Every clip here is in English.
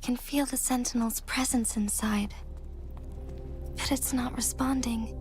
can feel the Sentinel's presence inside, but it's not responding.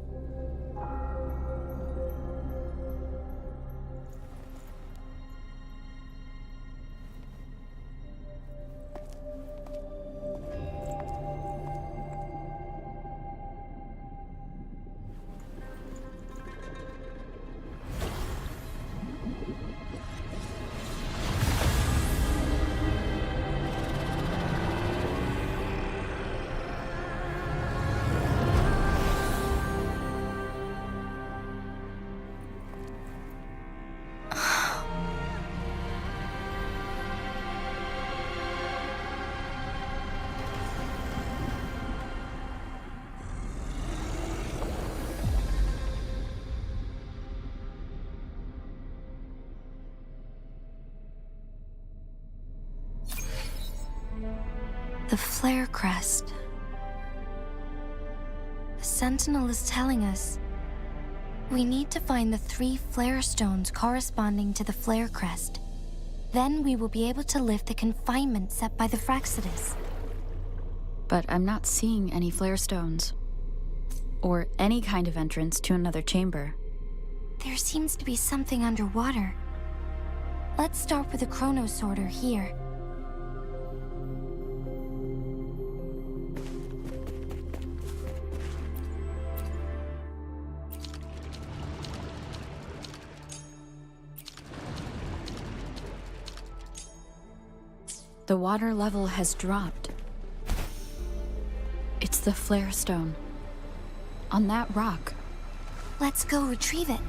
The flare crest. The Sentinel is telling us we need to find the 3 flare stones corresponding to the flare crest. Then we will be able to lift the confinement set by the Fractsidus. But I'm not seeing any flare stones, or any kind of entrance to another chamber. There seems to be something underwater. Let's start with the Chronos Sorter here. The water level has dropped. It's the flare stone. On that rock. Let's go retrieve it.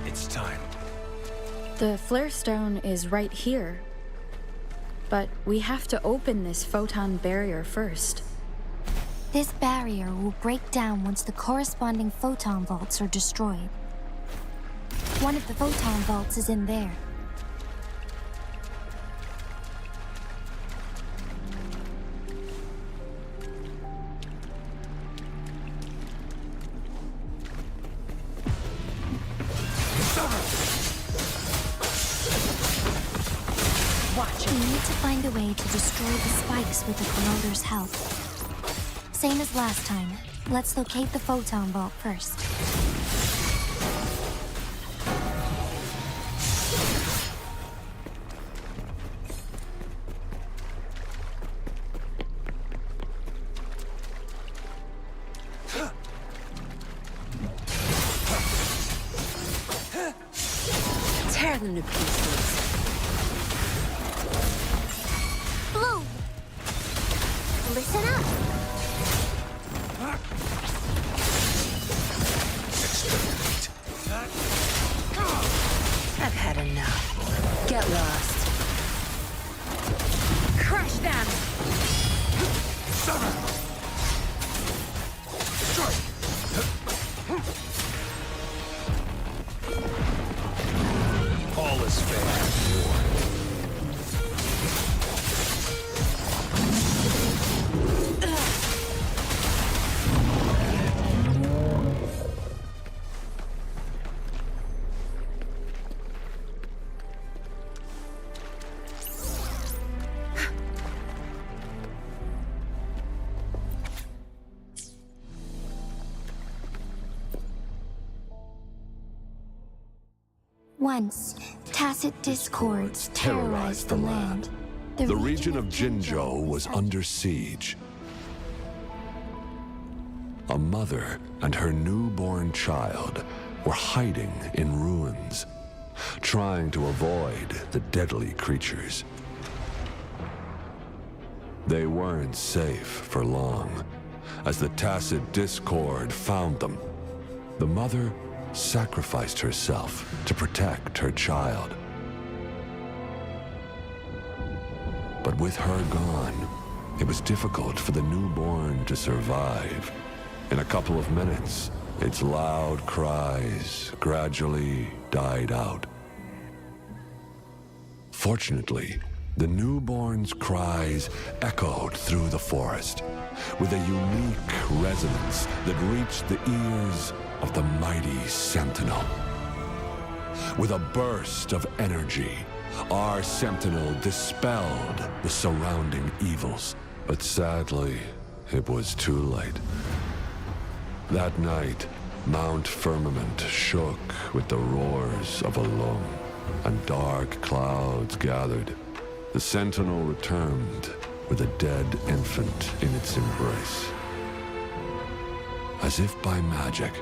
It's time. The flare stone is right here. But we have to open this photon barrier first. This barrier will break down once the corresponding photon vaults are destroyed. One of the photon vaults is in there. We need to find a way to destroy the spikes with the promoter's help. Same as last time. Let's locate the photon vault first. Tear them to pieces. Bloom! Listen up! Exterminate. I've had enough. Get lost. Crush them! Sever! Destroy! All is fair in war. Once, tacit discords terrorized the land. The region of Jinzhou was under siege. A mother and her newborn child were hiding in ruins, trying to avoid the deadly creatures. They weren't safe for long, as the tacit discord found them. The mother sacrificed herself to protect her child. But with her gone, it was difficult for the newborn to survive. In a couple of minutes, its loud cries gradually died out. Fortunately, The newborn's cries echoed through the forest with a unique resonance that reached the ears of the mighty Sentinel. With a burst of energy, our Sentinel dispelled the surrounding evils. But sadly, it was too late. That night, Mount Firmament shook with the roars of Alum, and dark clouds gathered. The Sentinel returned with a dead infant in its embrace. As if by magic,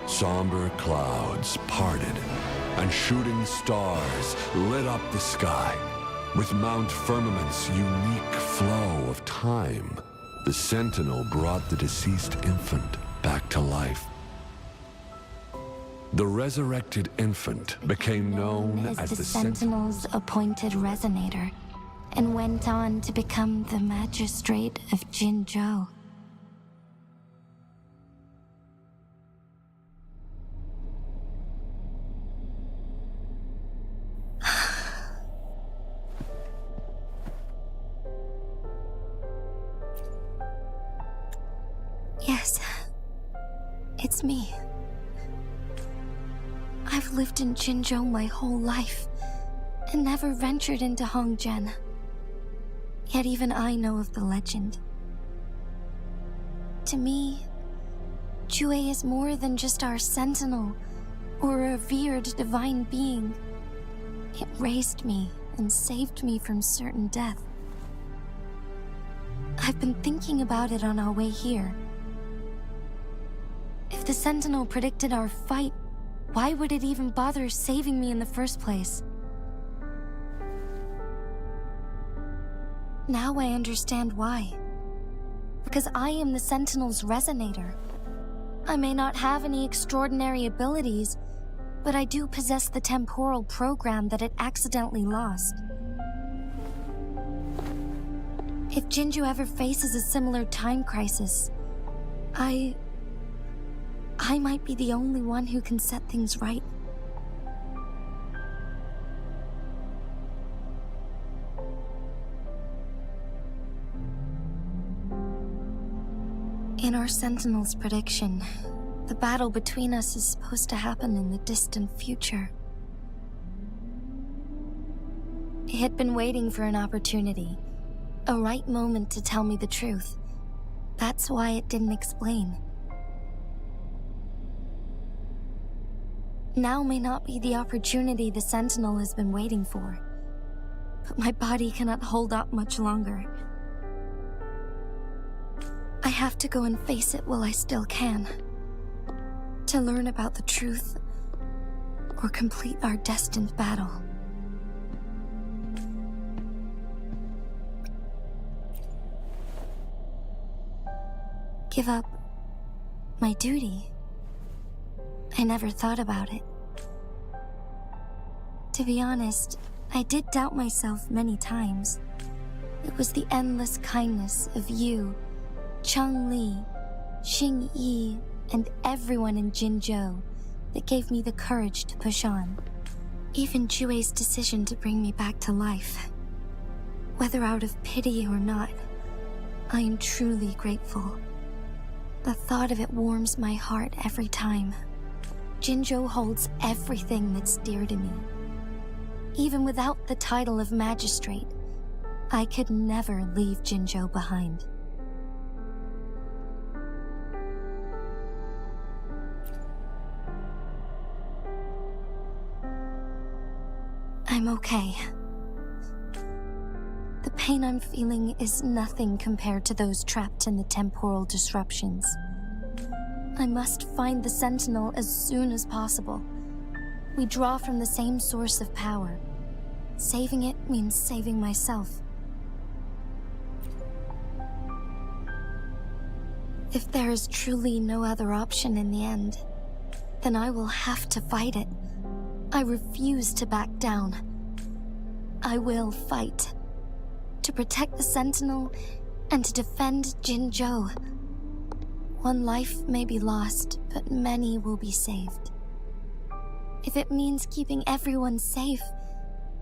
somber clouds parted, and shooting stars lit up the sky. With Mount Firmament's unique flow of time, the Sentinel brought the deceased infant back to life. The resurrected infant became known as the Sentinel's appointed resonator, and went on to become the Magistrate of Jinzhou. Yes, it's me. I've lived in Jinzhou my whole life, and never ventured into Hongzhen. Yet even I know of the legend. To me, Jue is more than just our sentinel, or a revered divine being. It raised me and saved me from certain death. I've been thinking about it on our way here. If the Sentinel predicted our fight, why would it even bother saving me in the first place? Now I understand why. Because I am the Sentinel's resonator. I may not have any extraordinary abilities, but I do possess the temporal program that it accidentally lost. If Jinzhou ever faces a similar time crisis, I might be the only one who can set things right. In our Sentinel's prediction, the battle between us is supposed to happen in the distant future. It had been waiting for an opportunity, a right moment to tell me the truth. That's why it didn't explain. Now may not be the opportunity the Sentinel has been waiting for, but my body cannot hold up much longer. I have to go and face it while I still can, to learn about the truth, or complete our destined battle. Give up my duty? I never thought about it. To be honest, I did doubt myself many times. It was the endless kindness of you, Changli, Xing Yi, and everyone in Jinzhou that gave me the courage to push on. Even Jue's decision to bring me back to life. Whether out of pity or not, I am truly grateful. The thought of it warms my heart every time. Jinzhou holds everything that's dear to me. Even without the title of Magistrate, I could never leave Jinzhou behind. I'm okay. The pain I'm feeling is nothing compared to those trapped in the temporal disruptions. I must find the Sentinel as soon as possible. We draw from the same source of power. Saving it means saving myself. If there is truly no other option in the end, then I will have to fight it. I refuse to back down. I will fight. To protect the Sentinel and to defend Jinzhou. One life may be lost, but many will be saved. If it means keeping everyone safe,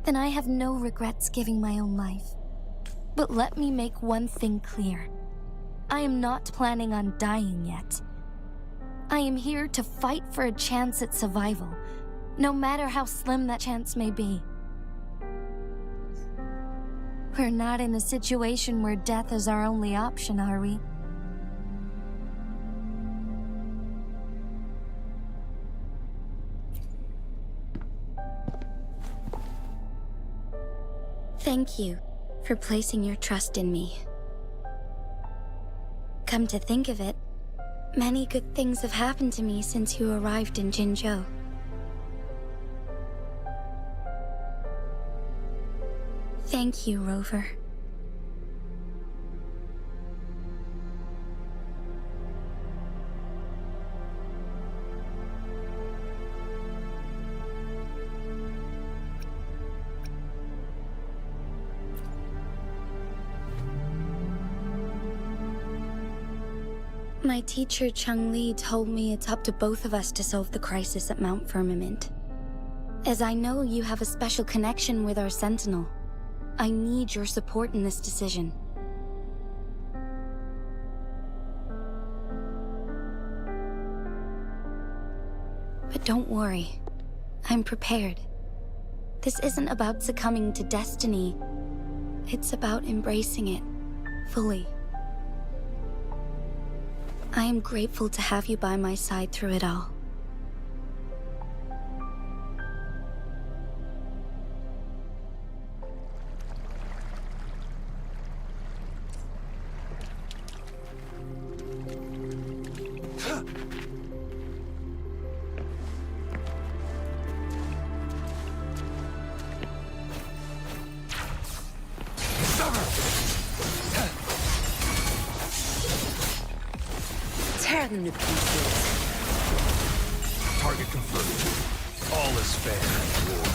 then I have no regrets giving my own life. But let me make one thing clear. I am not planning on dying yet. I am here to fight for a chance at survival, no matter how slim that chance may be. We're not in a situation where death is our only option, are we? Thank you for placing your trust in me. Come to think of it, many good things have happened to me since you arrived in Jinzhou. Thank you, Rover. My teacher Chung Li told me it's up to both of us to solve the crisis at Mount Firmament. As I know you have a special connection with our Sentinel, I need your support in this decision. But don't worry, I'm prepared. This isn't about succumbing to destiny, it's about embracing it fully. I am grateful to have you by my side through it all. Tear them to pieces. Target confirmed. All is fair in war.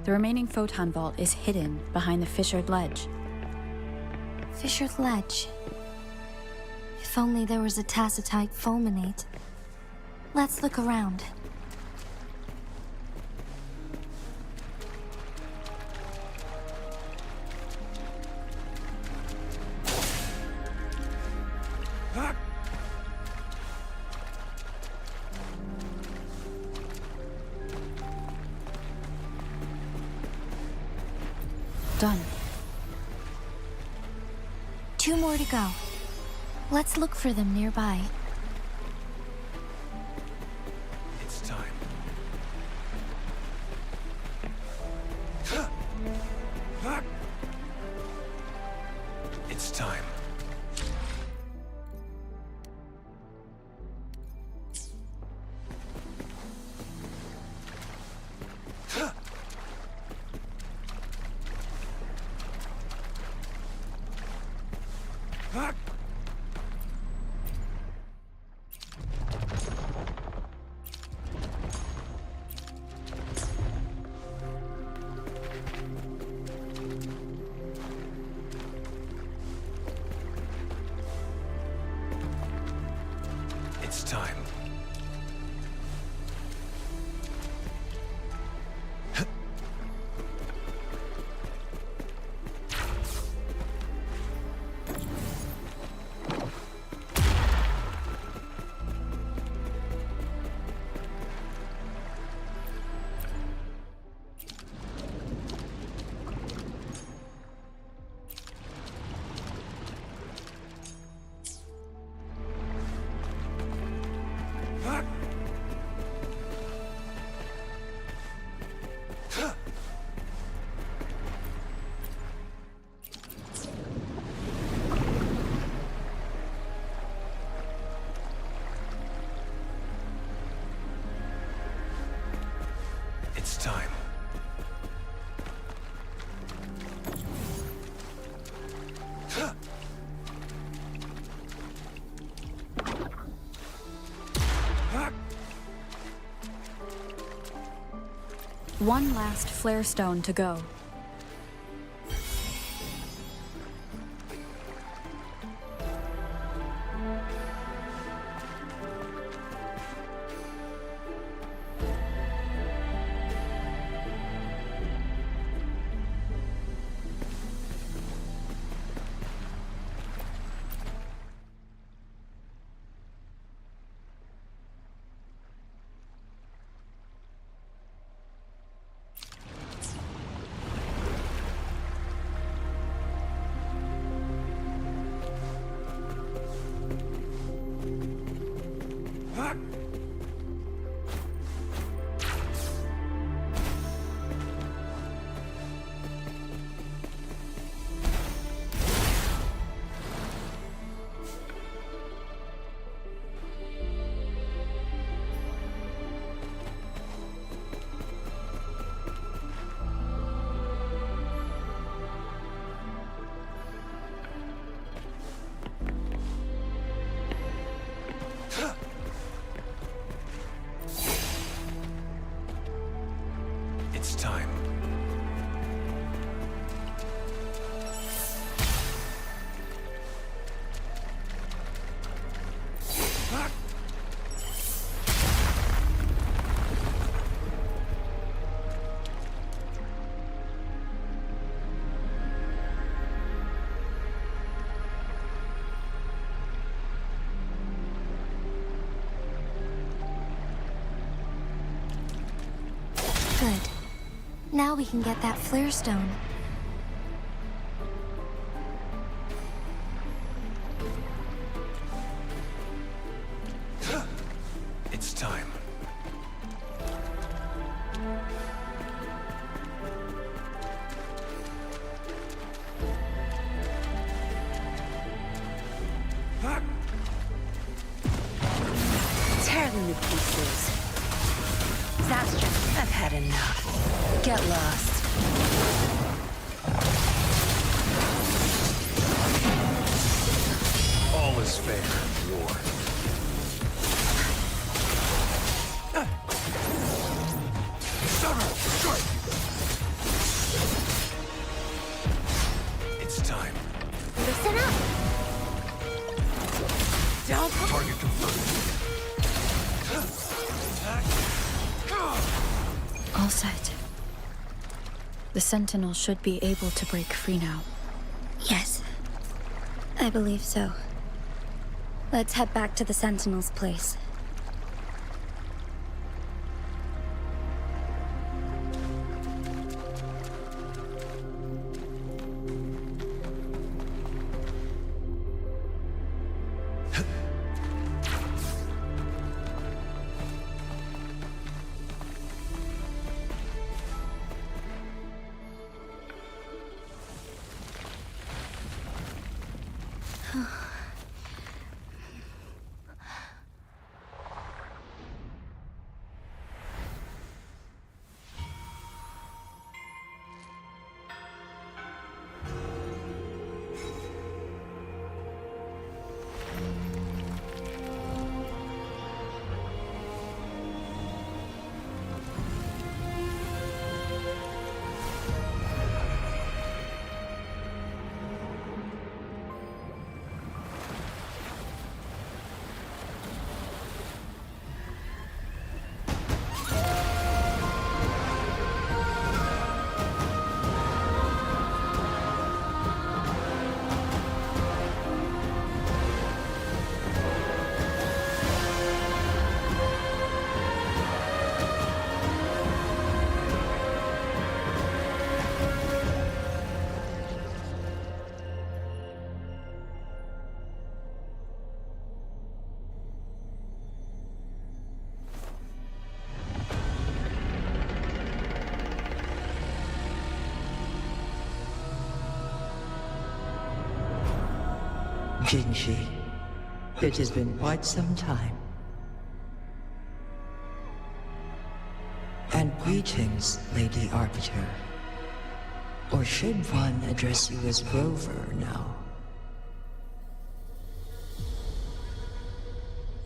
The remaining photon vault is hidden behind the fissured ledge. Fissured ledge. If only there was a tacitite fulminate. Let's look around. Done. 2 more to go. Let's look for them nearby. It's time. It's time. It's time. One last flare stone to go. It's time. Good. Now we can get that flare stone. It's time. Tear them to pieces. Zastra, I've had enough. Get lost. All is fair in war. It's time. Listen up! Don't Target confirmed. All set. The Sentinel should be able to break free now. Yes. I believe so. Let's head back to the Sentinel's place. Jinshi, it has been quite some time. And greetings, Lady Arbiter. Or should one address you as Rover now?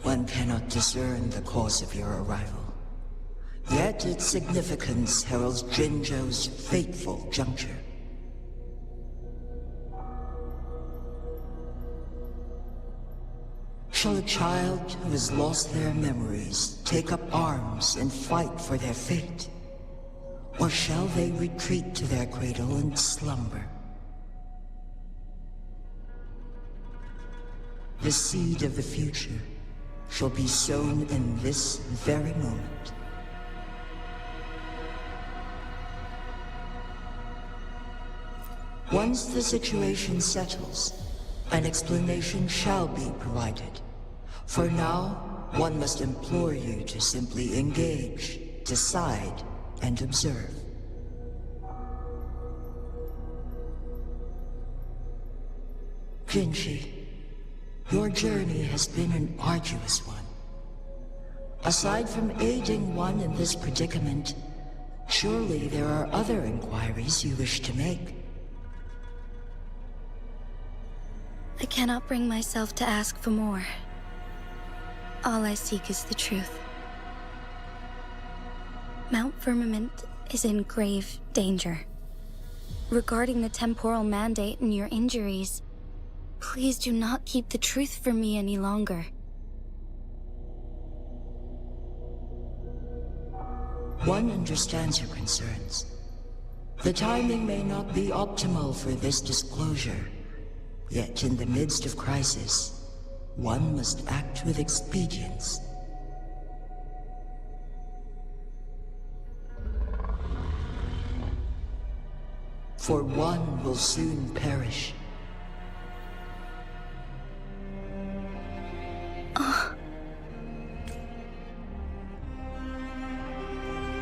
One cannot discern the cause of your arrival. Yet its significance heralds Jinzhou's fateful juncture. Shall a child who has lost their memories take up arms and fight for their fate? Or shall they retreat to their cradle and slumber? The seed of the future shall be sown in this very moment. Once the situation settles, an explanation shall be provided. For now, one must implore you to simply engage, decide, and observe. Jinshi, your journey has been an arduous one. Aside from aiding one in this predicament, surely there are other inquiries you wish to make. I cannot bring myself to ask for more. All I seek is the truth. Mount Firmament is in grave danger. Regarding the temporal mandate and your injuries, please do not keep the truth from me any longer. One understands your concerns. The timing may not be optimal for this disclosure, yet in the midst of crisis, one must act with expedience. For one will soon perish.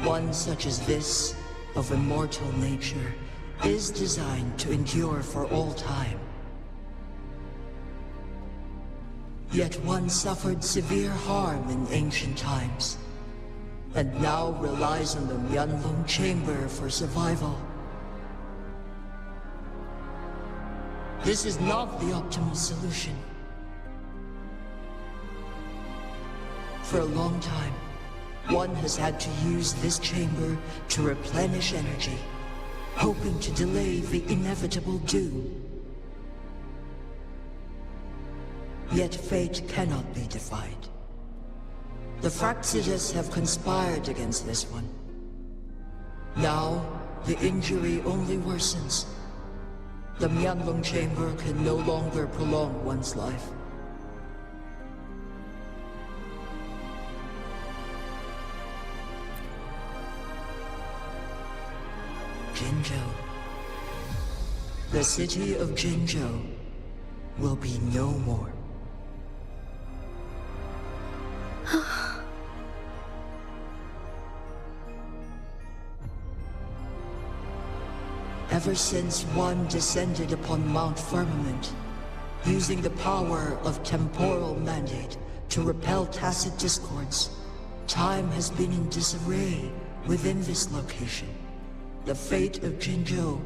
One such as this, of immortal nature, is designed to endure for all time. Yet one suffered severe harm in ancient times, and now relies on the Mianlong Chamber for survival. This is not the optimal solution. For a long time, one has had to use this chamber to replenish energy, hoping to delay the inevitable doom. Yet fate cannot be defied. The Fraxidas have conspired against this one. Now, the injury only worsens. The Mianlong Chamber can no longer prolong one's life. Jinzhou. The city of Jinzhou will be no more. Ever since one descended upon Mount Firmament, using the power of temporal mandate to repel tacit discords, time has been in disarray within this location. The fate of Jinzhou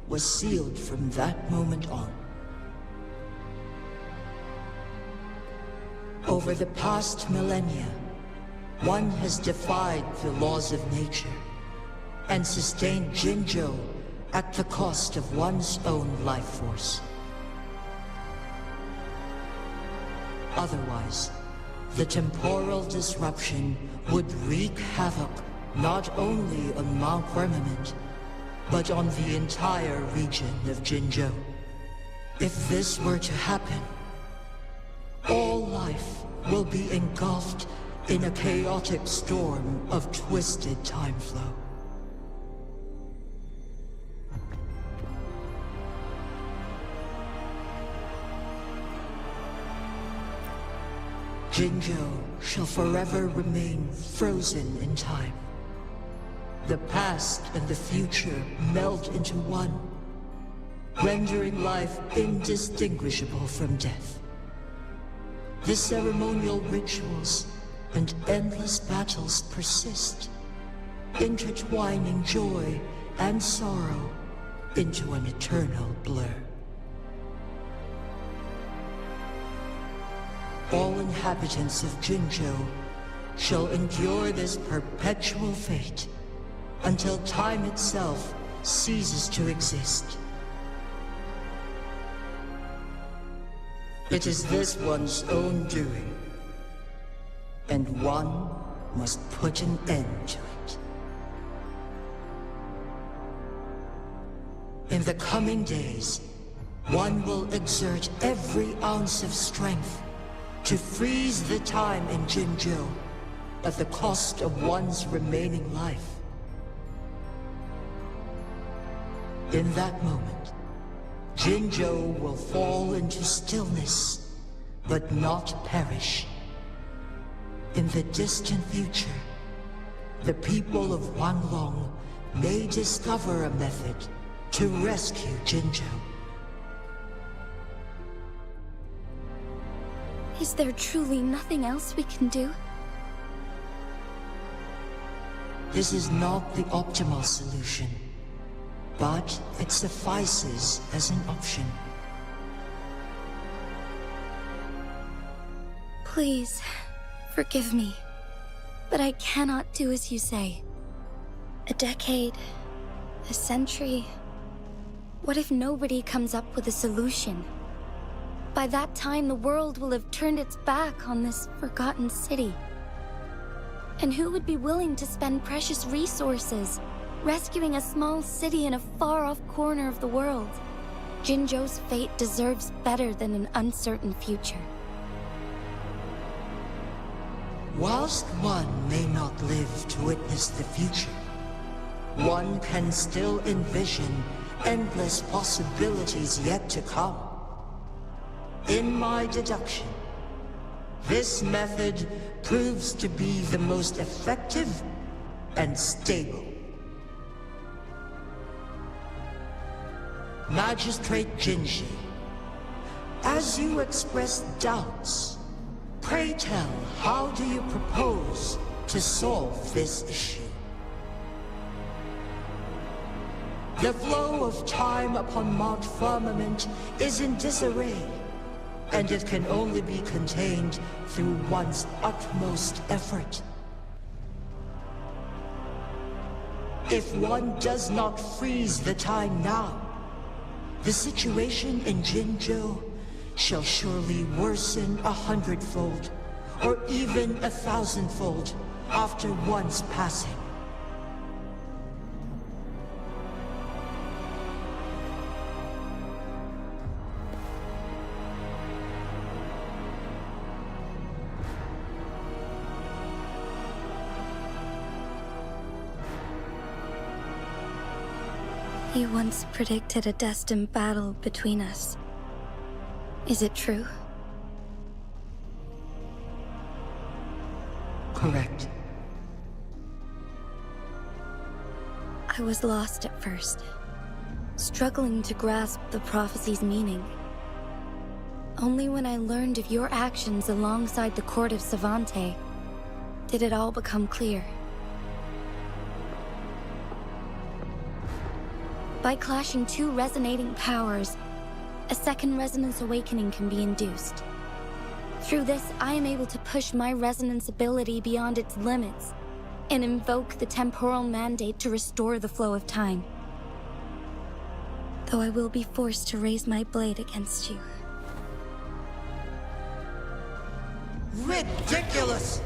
was sealed from that moment on. Over the past millennia, one has defied the laws of nature and sustained Jinzhou at the cost of one's own life force. Otherwise, the temporal disruption would wreak havoc not only on Mount Firmament, but on the entire region of Jinzhou. If this were to happen, all life will be engulfed in a chaotic storm of twisted time flow. Jinzhou shall forever remain frozen in time. The past and the future meld into one, rendering life indistinguishable from death. The ceremonial rituals and endless battles persist, intertwining joy and sorrow into an eternal blur. All inhabitants of Jinzhou shall endure this perpetual fate until time itself ceases to exist. It is this one's own doing, and one must put an end to it. In the coming days, one will exert every ounce of strength to freeze the time in Jinzhou at the cost of one's remaining life. In that moment, Jinzhou will fall into stillness, but not perish. In the distant future, the people of Wanglong may discover a method to rescue Jinzhou. Is there truly nothing else we can do? This is not the optimal solution, but it suffices as an option. Please, forgive me, but I cannot do as you say. A decade, a century. What if nobody comes up with a solution? By that time, the world will have turned its back on this forgotten city. And who would be willing to spend precious resources rescuing a small city in a far-off corner of the world? Jinzhou's fate deserves better than an uncertain future. Whilst one may not live to witness the future, one can still envision endless possibilities yet to come. In my deduction, this method proves to be the most effective and stable. Magistrate Jinji, as you express doubts, pray tell, how do you propose to solve this issue? The flow of time upon Mount Firmament is in disarray, and it can only be contained through one's utmost effort. If one does not freeze the time now, the situation in Jinzhou shall surely worsen 100-fold, or even 1,000-fold, after one's passing. You once predicted a destined battle between us. Is it true? Correct. I was lost at first, struggling to grasp the prophecy's meaning. Only when I learned of your actions alongside the court of Savante did it all become clear. By clashing two resonating powers, a second resonance awakening can be induced. Through this, I am able to push my resonance ability beyond its limits and invoke the temporal mandate to restore the flow of time. Though I will be forced to raise my blade against you. Ridiculous!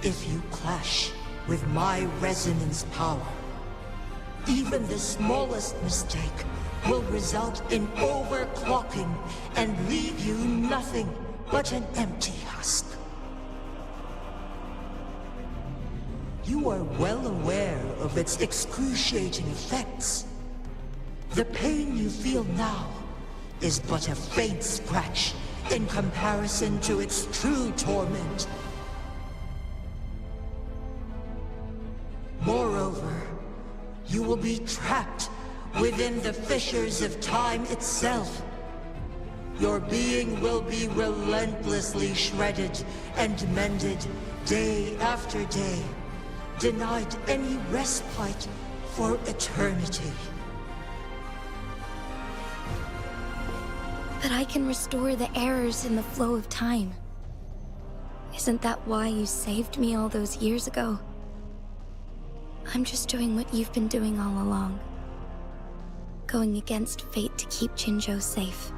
If you clash with my resonance power, even the smallest mistake will result in overclocking and leave you nothing but an empty husk. You are well aware of its excruciating effects. The pain you feel now is but a faint scratch in comparison to its true torment. Moreover, you will be trapped within the fissures of time itself. Your being will be relentlessly shredded and mended day after day, denied any respite for eternity. But I can restore the errors in the flow of time. Isn't that why you saved me all those years ago? I'm just doing what you've been doing all along. Going against fate to keep Jinzhou safe.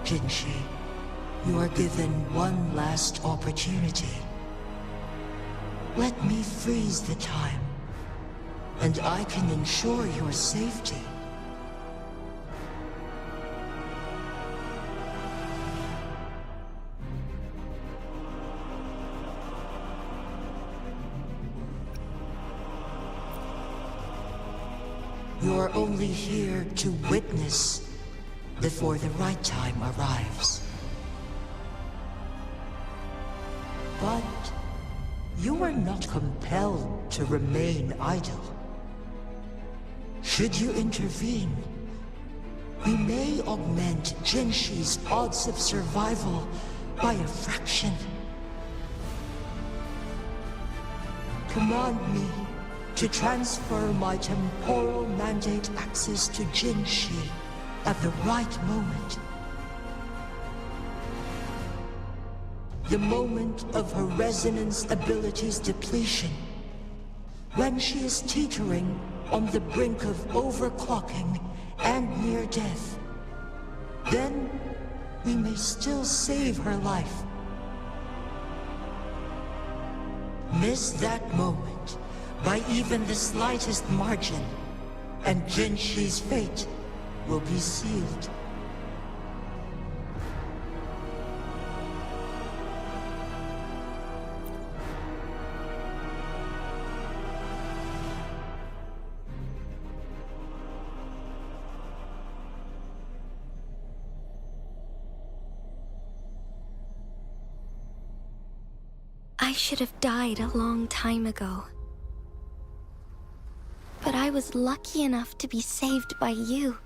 Jinshi, you are given one last opportunity. Let me freeze the time, and I can ensure your safety. You're only here to witness before the right time arrives. But you are not compelled to remain idle. Should you intervene, we may augment Jinshi's odds of survival by a fraction. Command me to transfer my temporal mandate access to Jinshi at the right moment. The moment of her resonance ability's depletion. When she is teetering on the brink of overclocking and near death. Then we may still save her life. Miss that moment by even the slightest margin, and Jinshi's fate will be sealed. I should have died a long time ago. But I was lucky enough to be saved by you,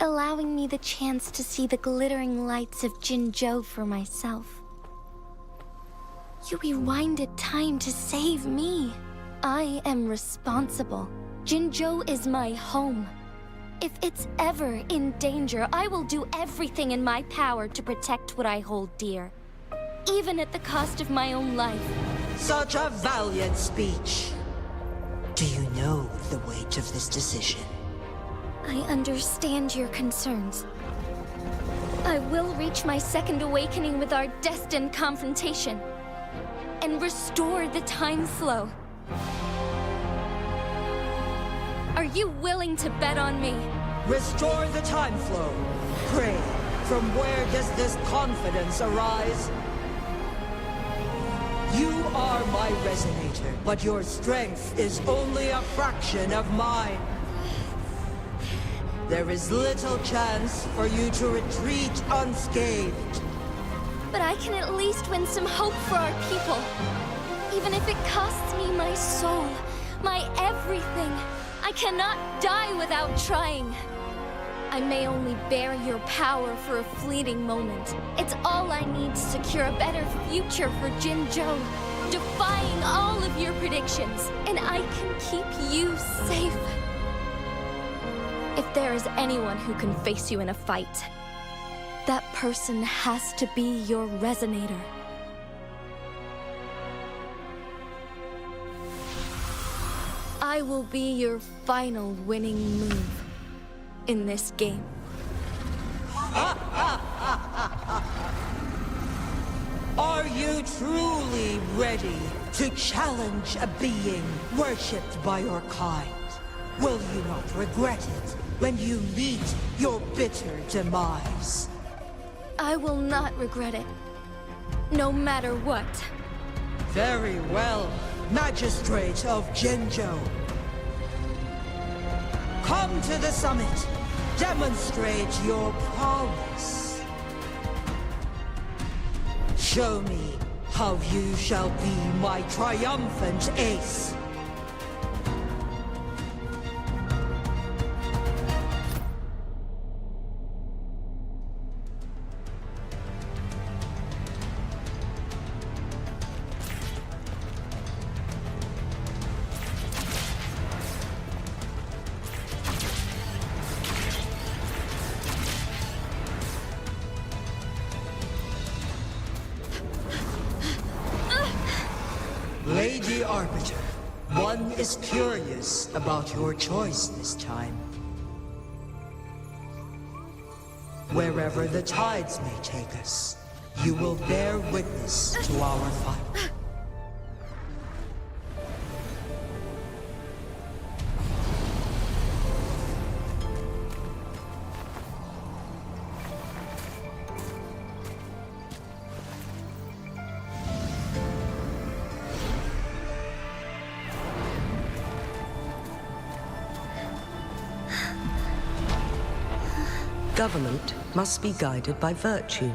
allowing me the chance to see the glittering lights of Jinzhou for myself. You rewinded time to save me. I am responsible. Jinzhou is my home. If it's ever in danger, I will do everything in my power to protect what I hold dear, even at the cost of my own life. Such a valiant speech. Do you know the weight of this decision? I understand your concerns. I will reach my second awakening with our destined confrontation and restore the time flow. Are you willing to bet on me? Restore the time flow. Pray, from where does this confidence arise? You are my resonator, but your strength is only a fraction of mine. There is little chance for you to retreat unscathed. But I can at least win some hope for our people. Even if it costs me my soul, my everything. I cannot die without trying. I may only bear your power for a fleeting moment. It's all I need to secure a better future for Jinzhou, defying all of your predictions, and I can keep you safe. If there is anyone who can face you in a fight, that person has to be your resonator. I will be your final winning move in this game. Are you truly ready to challenge a being worshipped by your kind? Will you not regret it when you meet your bitter demise? I will not regret it, no matter what. Very well, Magistrate of Jinzhou. Come to the summit. Demonstrate your prowess. Show me how you shall be my triumphant ace. Lady Arbiter, one is curious about your choice this time. Wherever the tides may take us, you will bear witness to our fight. Government must be guided by virtue.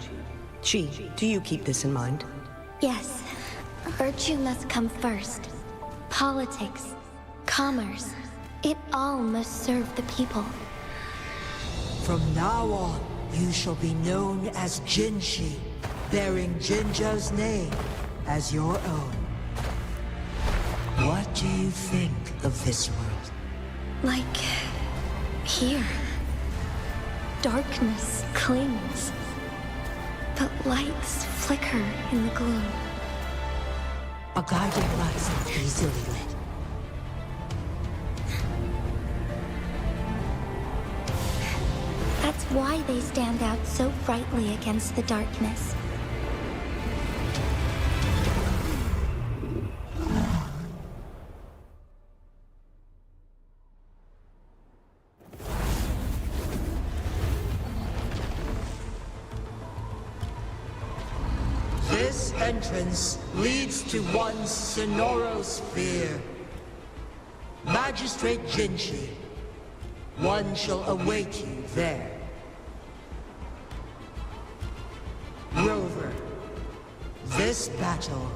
She, do you keep this in mind? Yes, virtue must come first. Politics, commerce, it all must serve the people. From now on, you shall be known as Jinshi, bearing Jinzhou's name as your own. What do you think of this world? Like here. Darkness clings, but lights flicker in the gloom. A guiding light is easily lit. That's why they stand out so brightly against the darkness. This entrance leads to one Sonoro sphere. Magistrate Jinshi, one shall await you there. Rover, this battle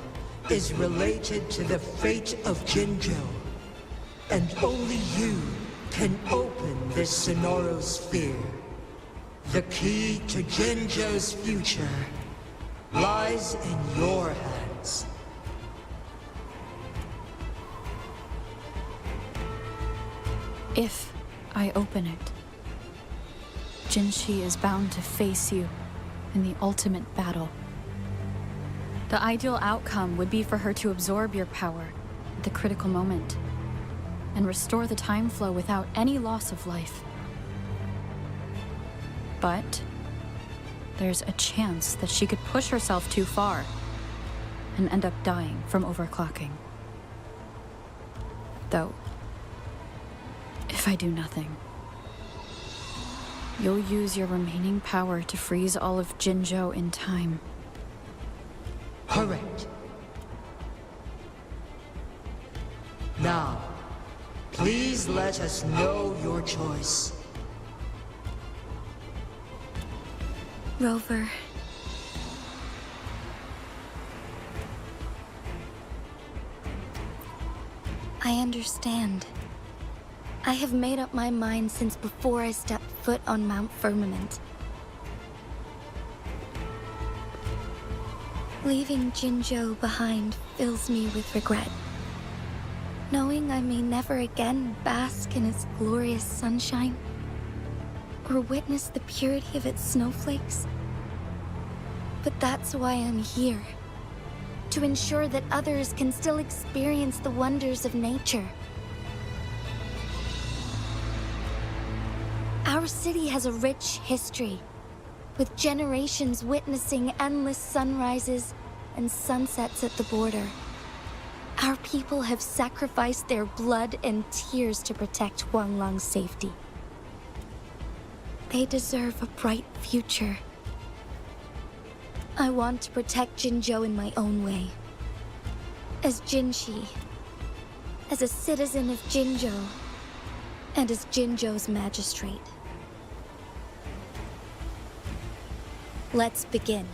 is related to the fate of Jinzhou, and only you can open this Sonoro sphere. The key to Jinzhou's future lies in your hands. If I open it, Jinshi is bound to face you in the ultimate battle. The ideal outcome would be for her to absorb your power at the critical moment and restore the time flow without any loss of life. But there's a chance that she could push herself too far and end up dying from overclocking. Though, if I do nothing, you'll use your remaining power to freeze all of Jinzhou in time. Correct. Now, please let us know your choice. Rover. I understand. I have made up my mind since before I stepped foot on Mount Firmament. Leaving Jinzhou behind fills me with regret. Knowing I may never again bask in its glorious sunshine, or witness the purity of its snowflakes. But that's why I'm here. To ensure that others can still experience the wonders of nature. Our city has a rich history, with generations witnessing endless sunrises and sunsets at the border. Our people have sacrificed their blood and tears to protect Huanglang's safety. They deserve a bright future. I want to protect Jinzhou in my own way. As Jinshi, as a citizen of Jinzhou, and as Jinzhou's magistrate. Let's begin.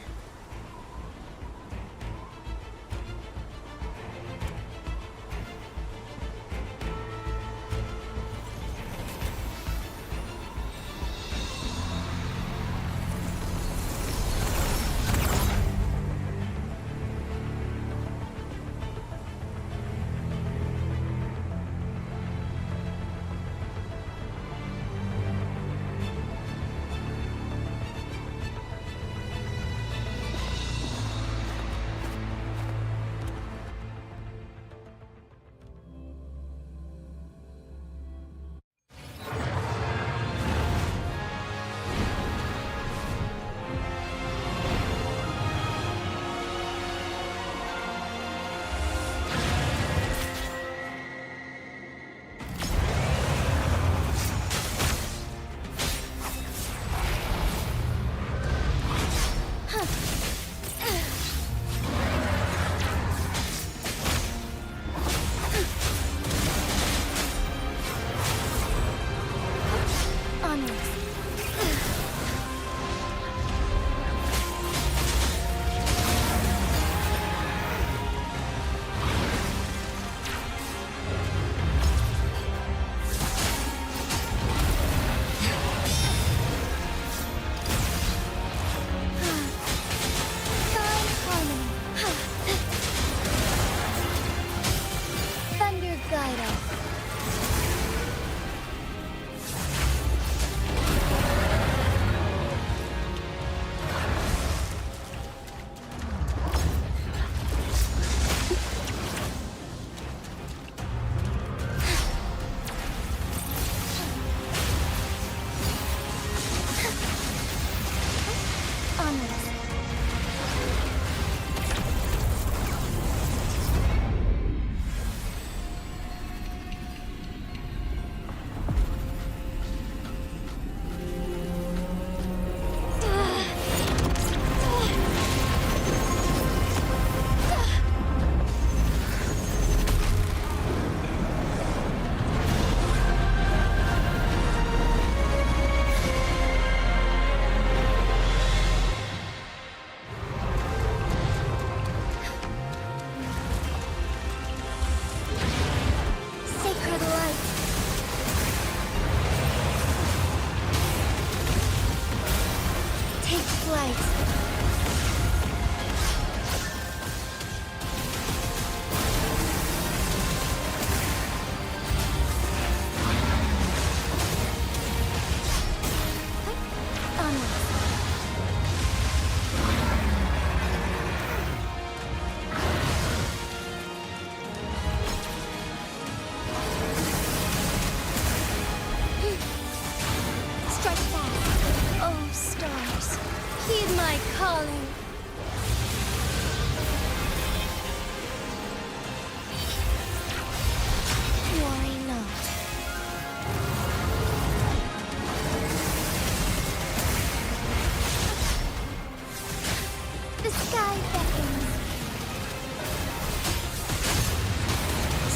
seconds.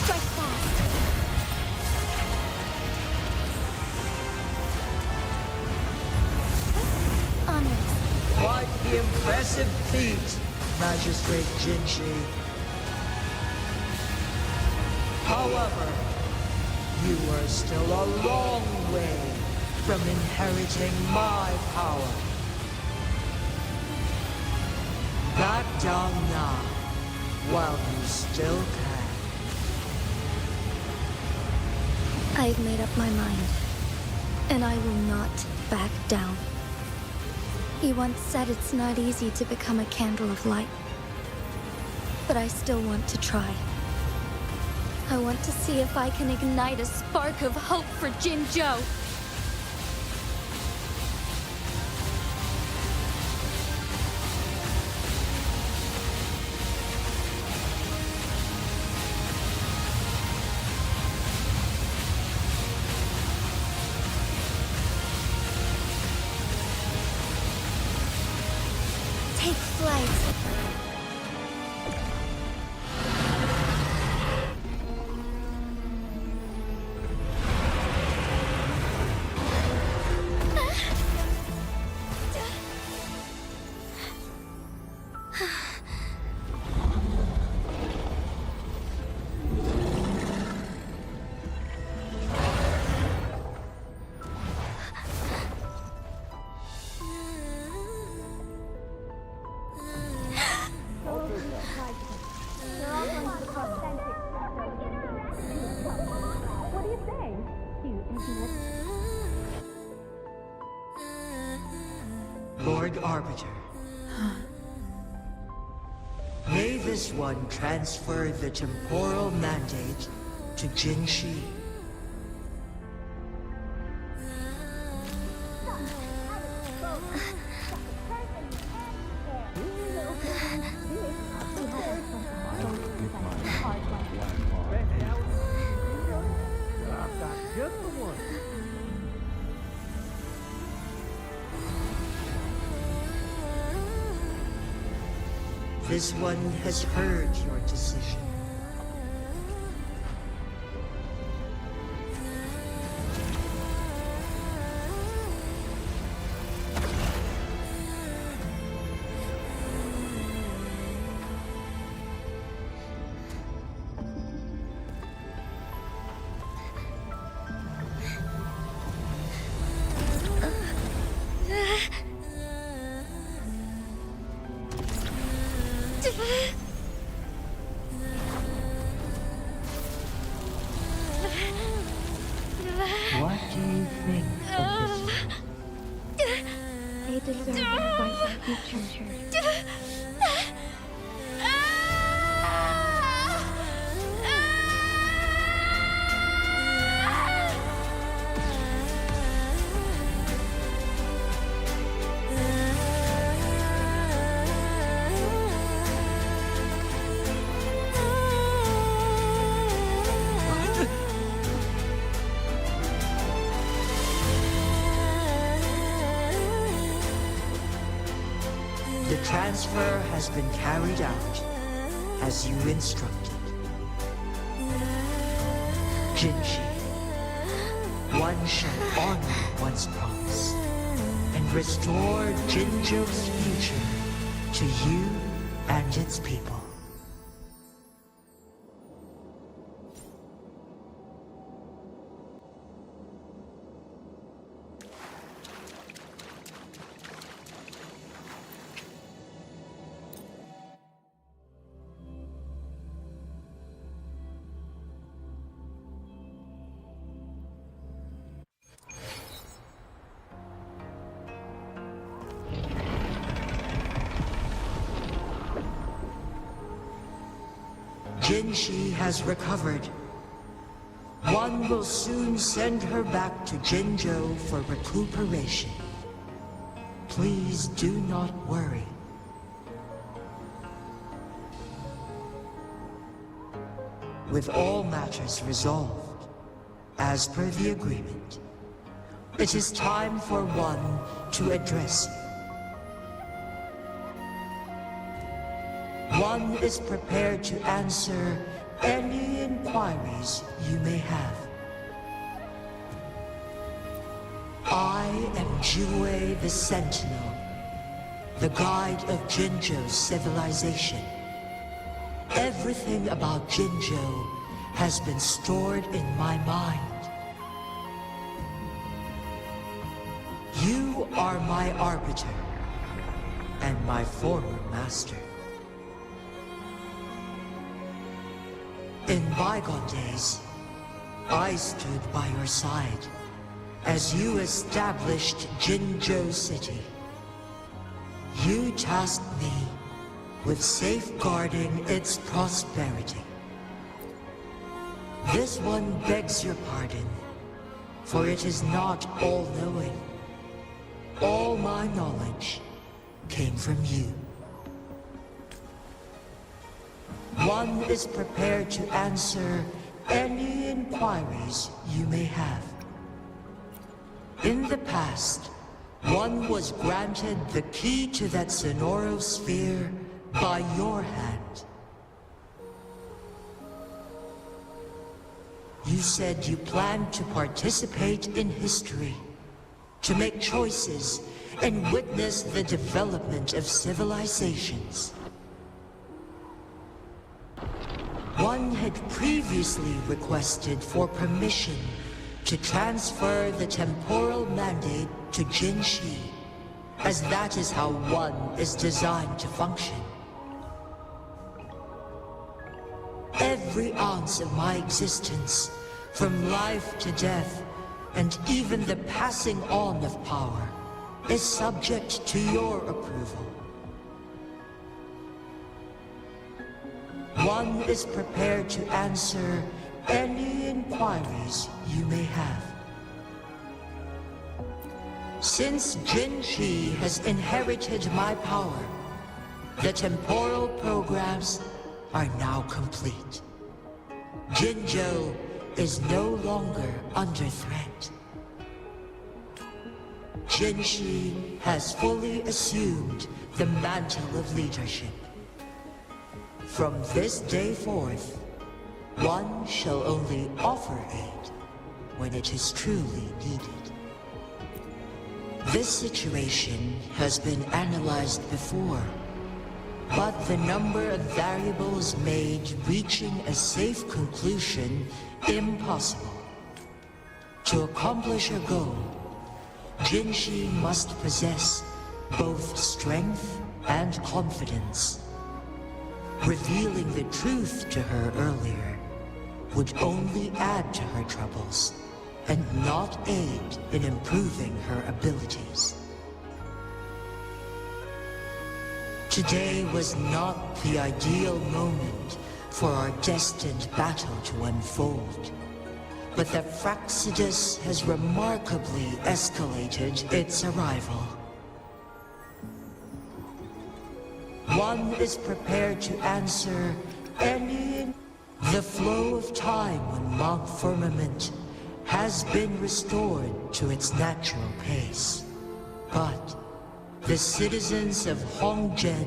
Strike fast. Honors. Quite the impressive feat, Magistrate Jinshi. However, you are still a long way from inheriting my power. Back down now, while you still can. I've made up my mind, and I will not back down. He once said it's not easy to become a candle of light, but I still want to try. I want to see if I can ignite a spark of hope for Jinzhou. Take flight. Lord Arbiter. May this one transfer the temporal mandate to Jinshi. This one has heard your decision. What do you think of this? They deserve to fight like you, Jinzhou. The transfer has been carried out as you instructed. Jinshi, one shall honor one's promise and restore Jinzhou's future to you and its people. Jinshi has recovered. One will soon send her back to Jinzhou for recuperation. Please do not worry. With all matters resolved, as per the agreement, it is time for one to address you. One is prepared to answer any inquiries you may have. I am Jue the Sentinel, the guide of Jinzhou's civilization. Everything about Jinzhou has been stored in my mind. You are my arbiter and my former master. In bygone days, I stood by your side as you established Jinzhou City. You tasked me with safeguarding its prosperity. This one begs your pardon, for it is not all-knowing. All my knowledge came from you. One is prepared to answer any inquiries you may have. In the past, one was granted the key to that Sonoro sphere by your hand. You said you planned to participate in history, to make choices and witness the development of civilizations. One had previously requested for permission to transfer the temporal mandate to Jinshi, as that is how one is designed to function. Every ounce of my existence, from life to death, and even the passing on of power, is subject to your approval. One is prepared to answer any inquiries you may have. Since Jinshi has inherited my power, the temporal programs are now complete. Jinzhou is no longer under threat. Jinshi has fully assumed the mantle of leadership. From this day forth, one shall only offer aid when it is truly needed. This situation has been analyzed before, but the number of variables made reaching a safe conclusion impossible. To accomplish her goal, Jinshi must possess both strength and confidence. Revealing the truth to her earlier would only add to her troubles and not aid in improving her abilities. Today was not the ideal moment for our destined battle to unfold, but the Fraxidus has remarkably escalated its arrival. One is prepared to answer any... The flow of time when Mount Firmament has been restored to its natural pace. But the citizens of Hongzhen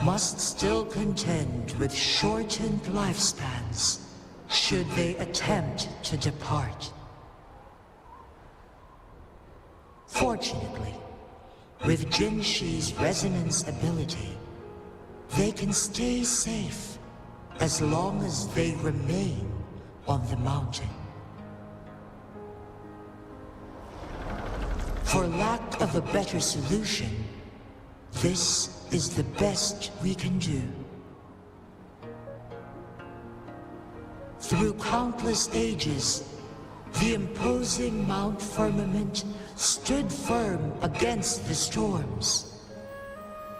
must still contend with shortened lifespans should they attempt to depart. Fortunately, with Jinshi's resonance ability, they can stay safe as long as they remain on the mountain. For lack of a better solution, this is the best we can do. Through countless ages, the imposing Mount Firmament stood firm against the storms.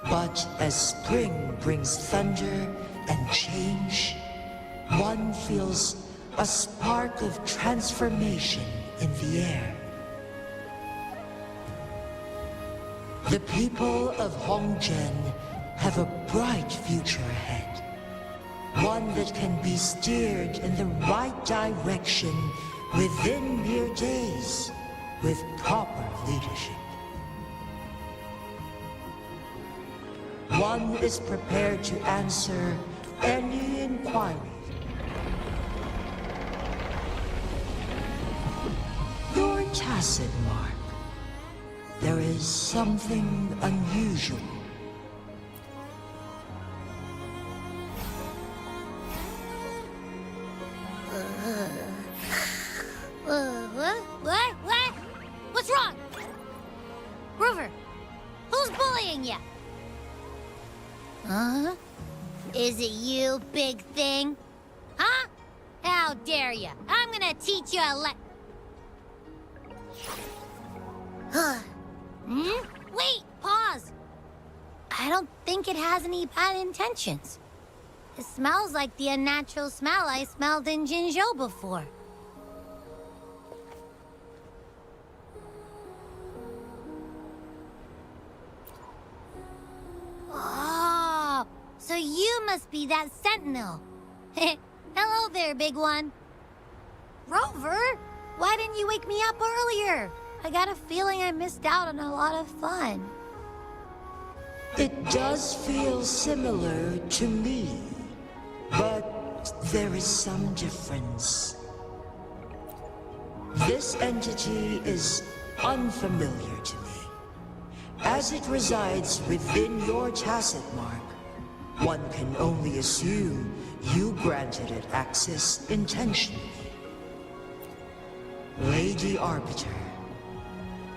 But as spring brings thunder and change, one feels a spark of transformation in the air. The people of Hongzhen have a bright future ahead. One that can be steered in the right direction within mere days with proper leadership. one is prepared to answer any inquiry. Your tacit mark. There is something unusual. What? What's wrong? Rover, who's bullying you? Huh? Is it you, big thing? Huh? How dare you? I'm gonna teach you a Wait, pause. I don't think it has any bad intentions. It smells like the unnatural smell I smelled in Jinzhou before. Oh, so you must be that sentinel. Hello there, big one. Rover, why didn't you wake me up earlier? I got a feeling I missed out on a lot of fun. It does feel similar to me, but there is some difference. This entity is unfamiliar to me. As it resides within your tacit mark, one can only assume you granted it access intentionally. Lady Arbiter,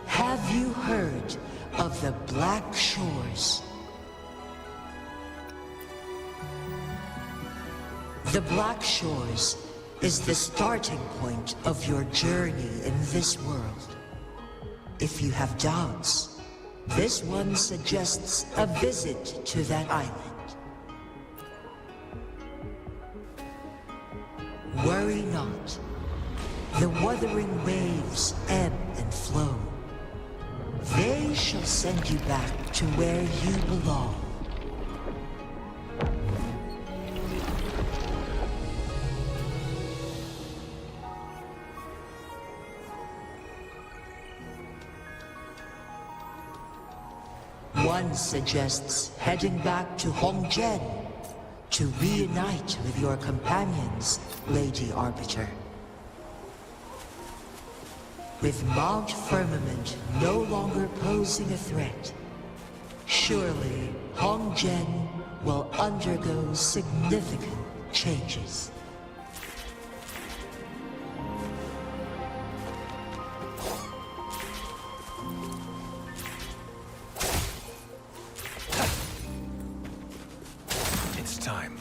have you heard of the Black Shores? The Black Shores is the starting point of your journey in this world. If you have doubts, this one suggests a visit to that island. Worry not. The wuthering waves ebb and flow. They shall send you back to where you belong. One suggests heading back to Hongzhen to reunite with your companions, Lady Arbiter. With Mount Firmament no longer posing a threat, surely Hongzhen will undergo significant changes. It's time.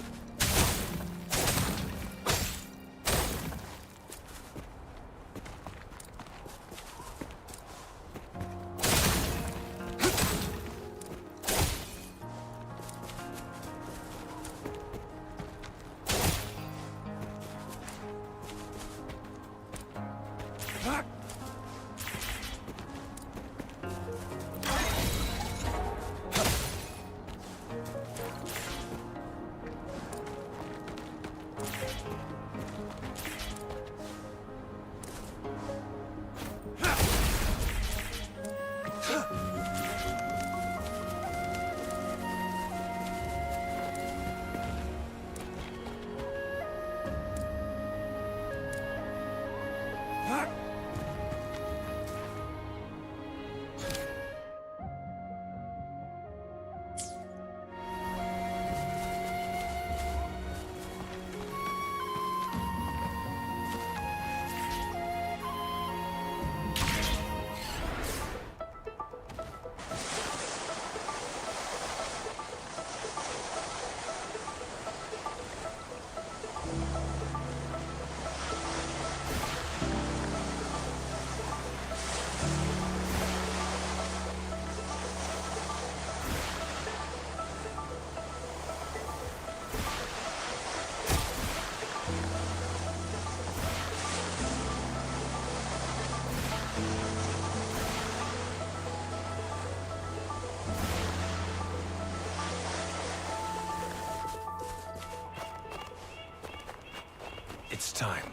It's time.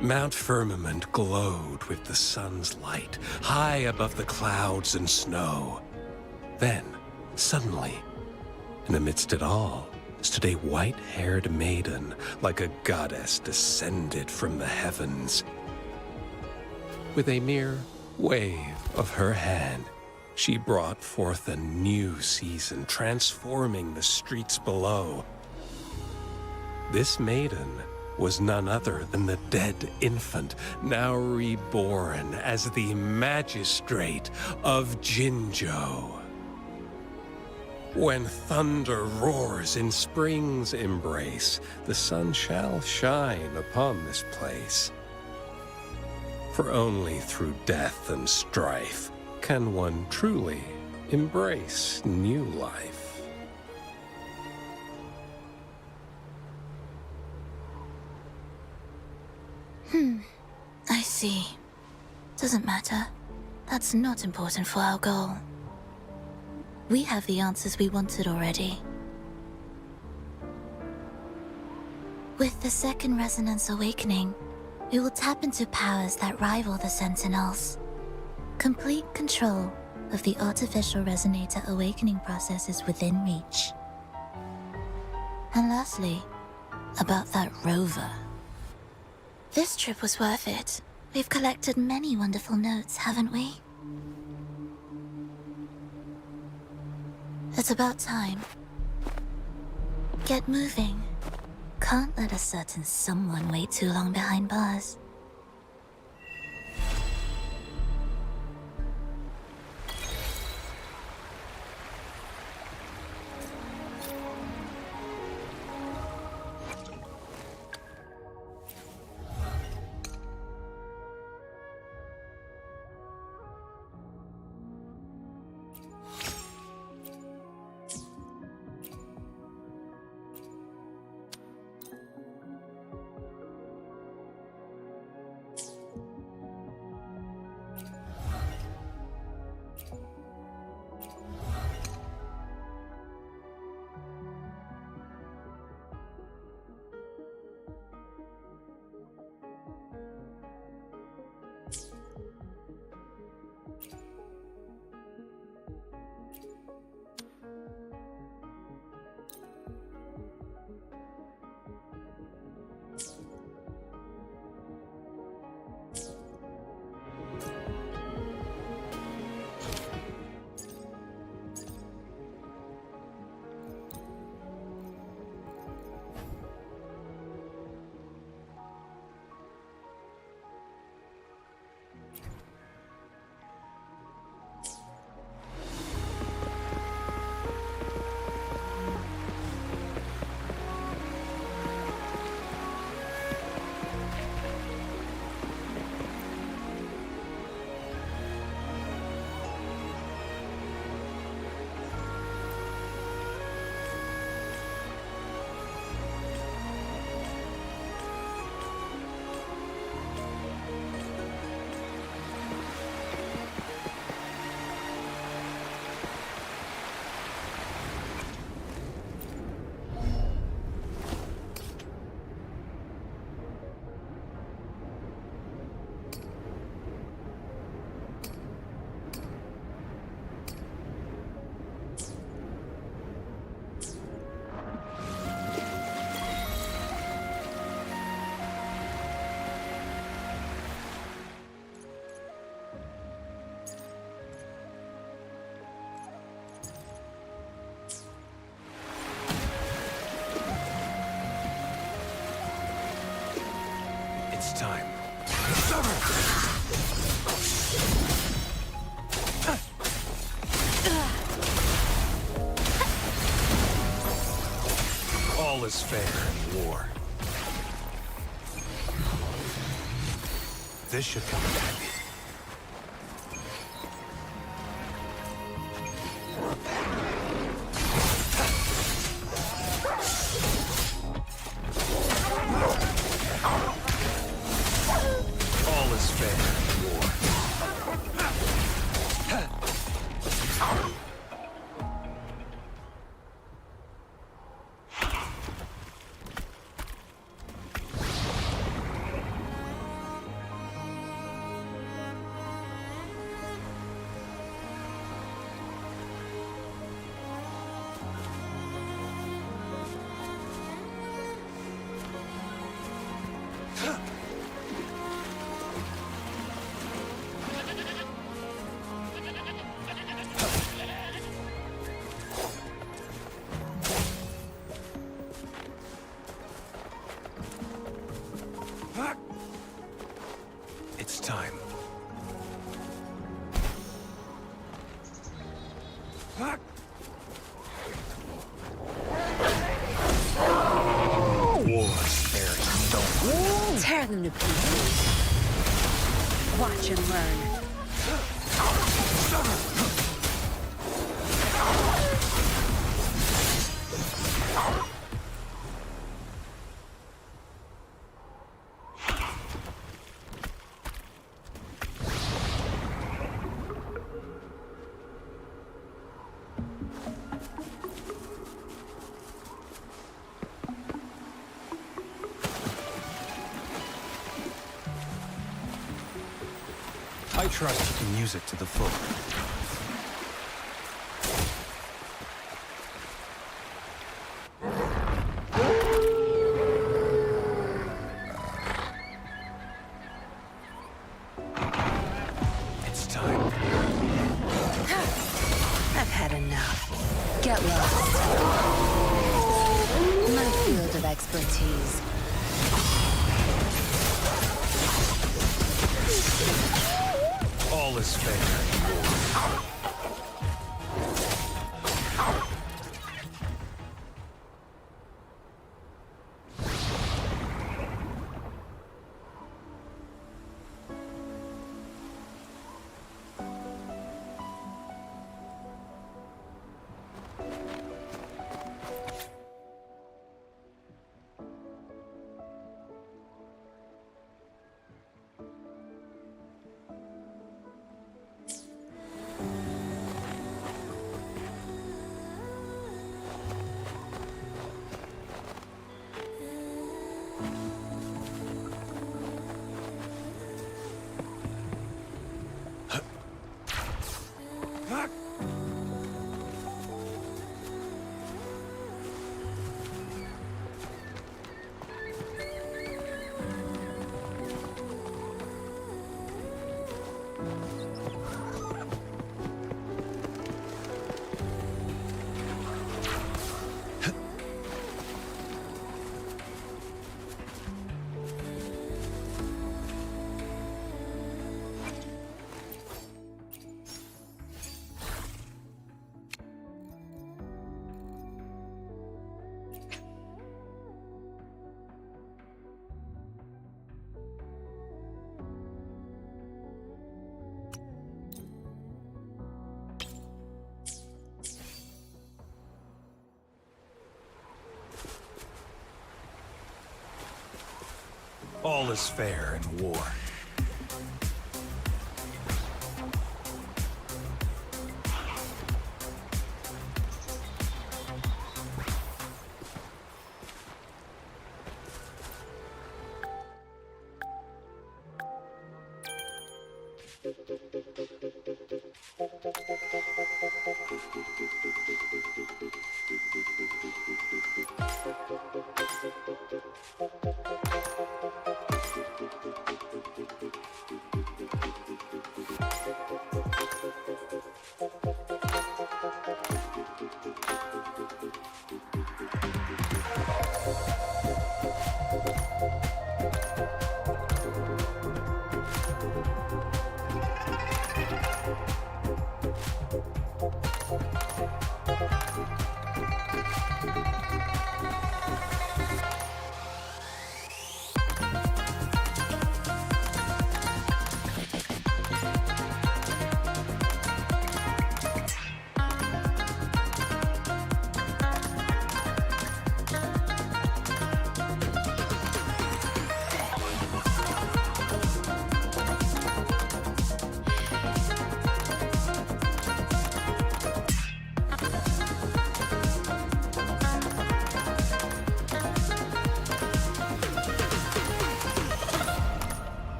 Mount Firmament glowed with the sun's light, high above the clouds and snow. Then, suddenly, in the midst it all, stood a white-haired maiden, like a goddess descended from the heavens. With a mere wave of her hand, she brought forth a new season, transforming the streets below. This maiden was none other than the dead infant, now reborn as the magistrate of Jinzhou. When thunder roars in spring's embrace, the sun shall shine upon this place. For only through death and strife can one truly embrace new life. I see. Doesn't matter. That's not important for our goal. We have the answers we wanted already. With the second resonance awakening, we will tap into powers that rival the Sentinels. Complete control of the artificial resonator awakening process is within reach. And lastly, about that rover. This trip was worth it. We've collected many wonderful notes, haven't we? It's about time. Get moving. Can't let a certain someone wait too long behind bars. It's time. All is fair in war. This should come in handy. All is fair in war. Tear them to pieces. Watch and learn. I trust you can use it to the full. It's time. I've had enough. Get lost. My field of expertise. All is fair. All is fair in war.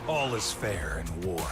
All is fair in war.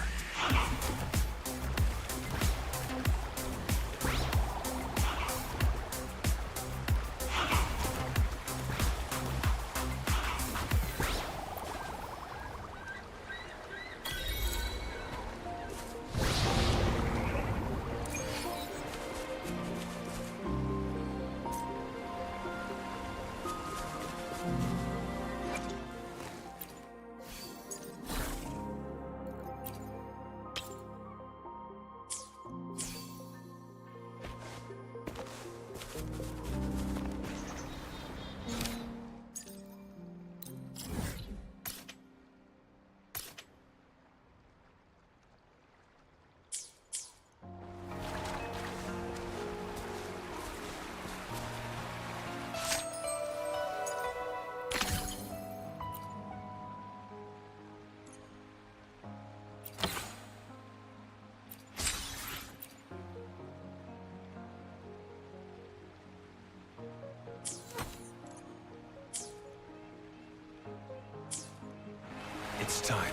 It's time.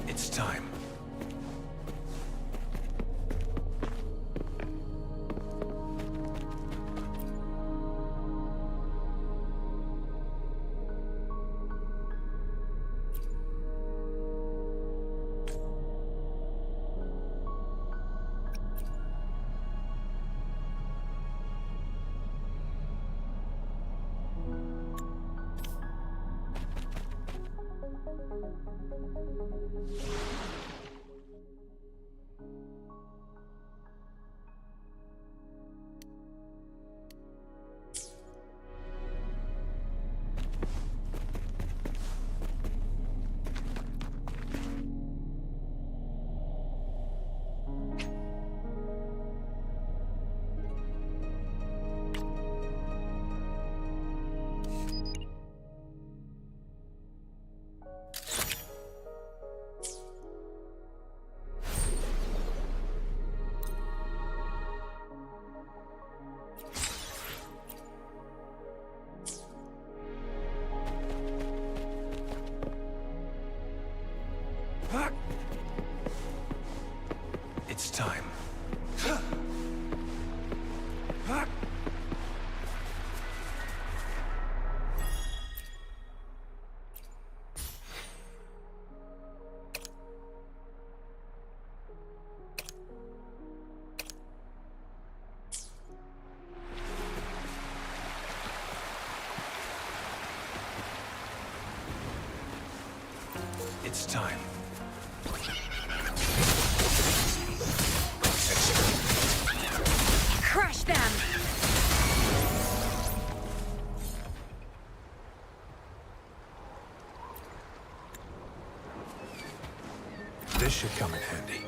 It's time. It's time. It's time. Crush them! This should come in handy.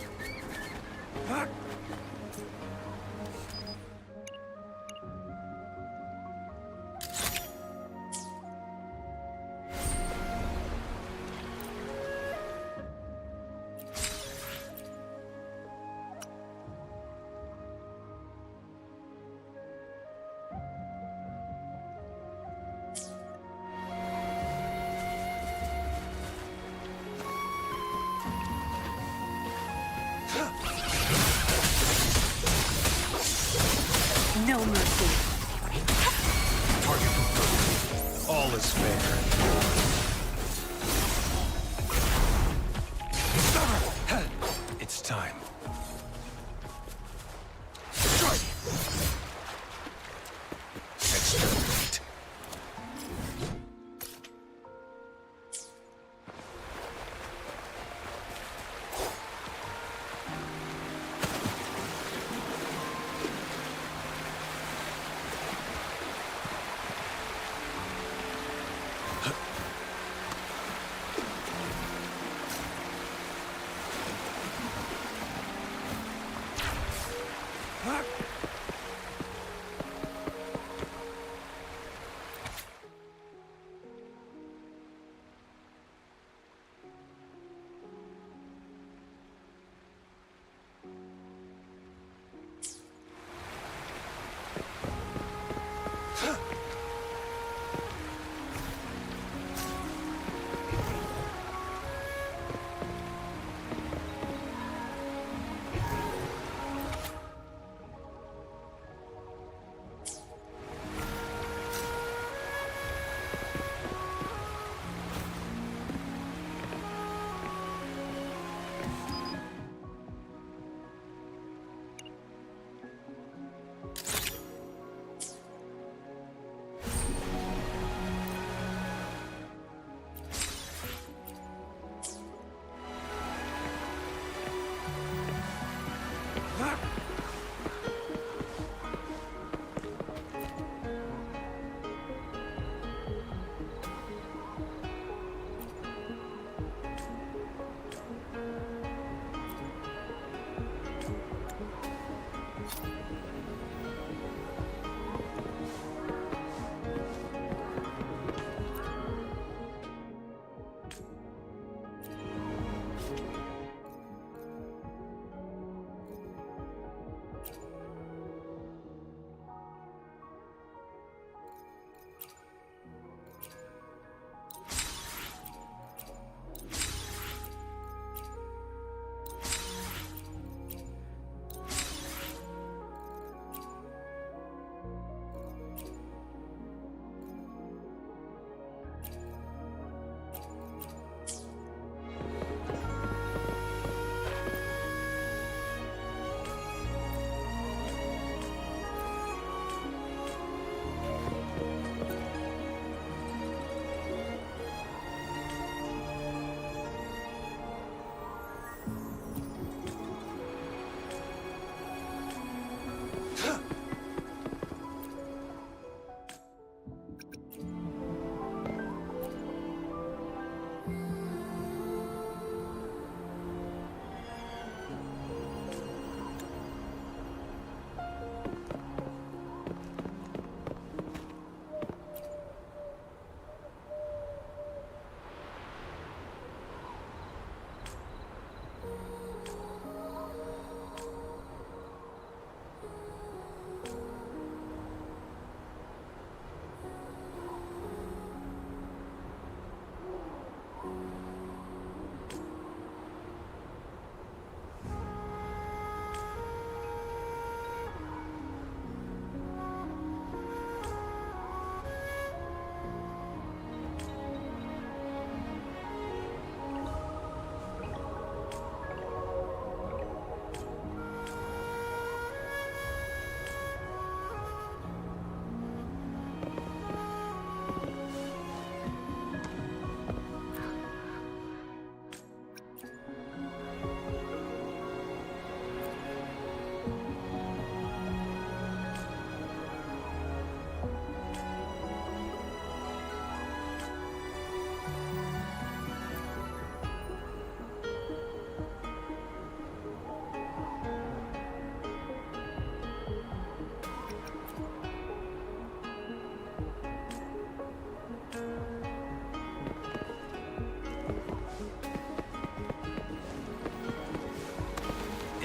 No mercy. Target confirmed. All is fair. It's time. Strike! Exterminate.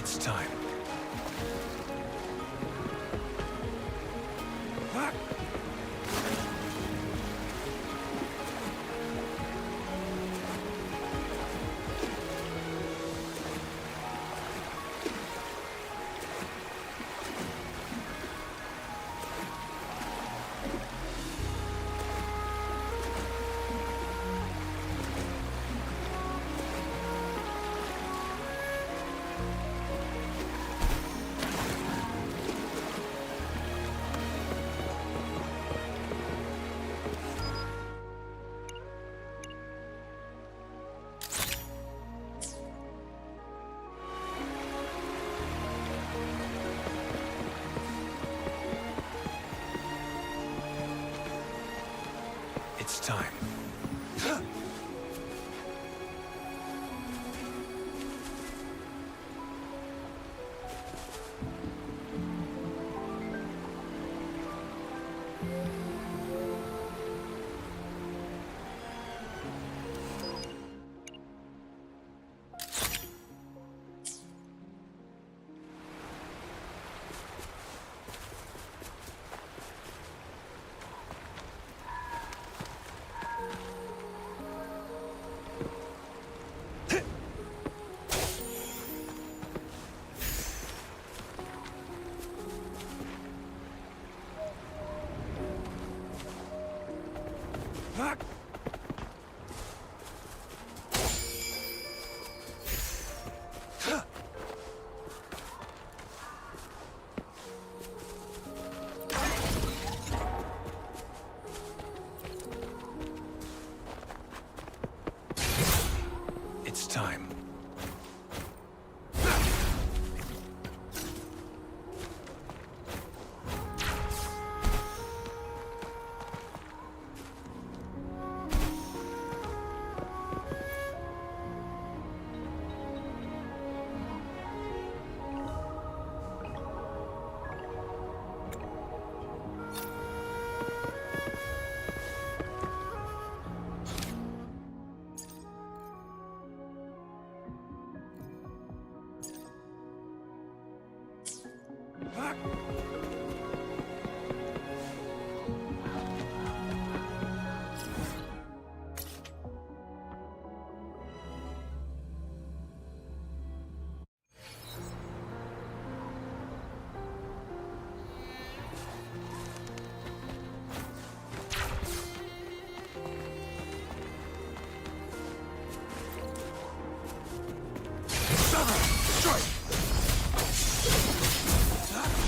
It's time. It's time. It's time.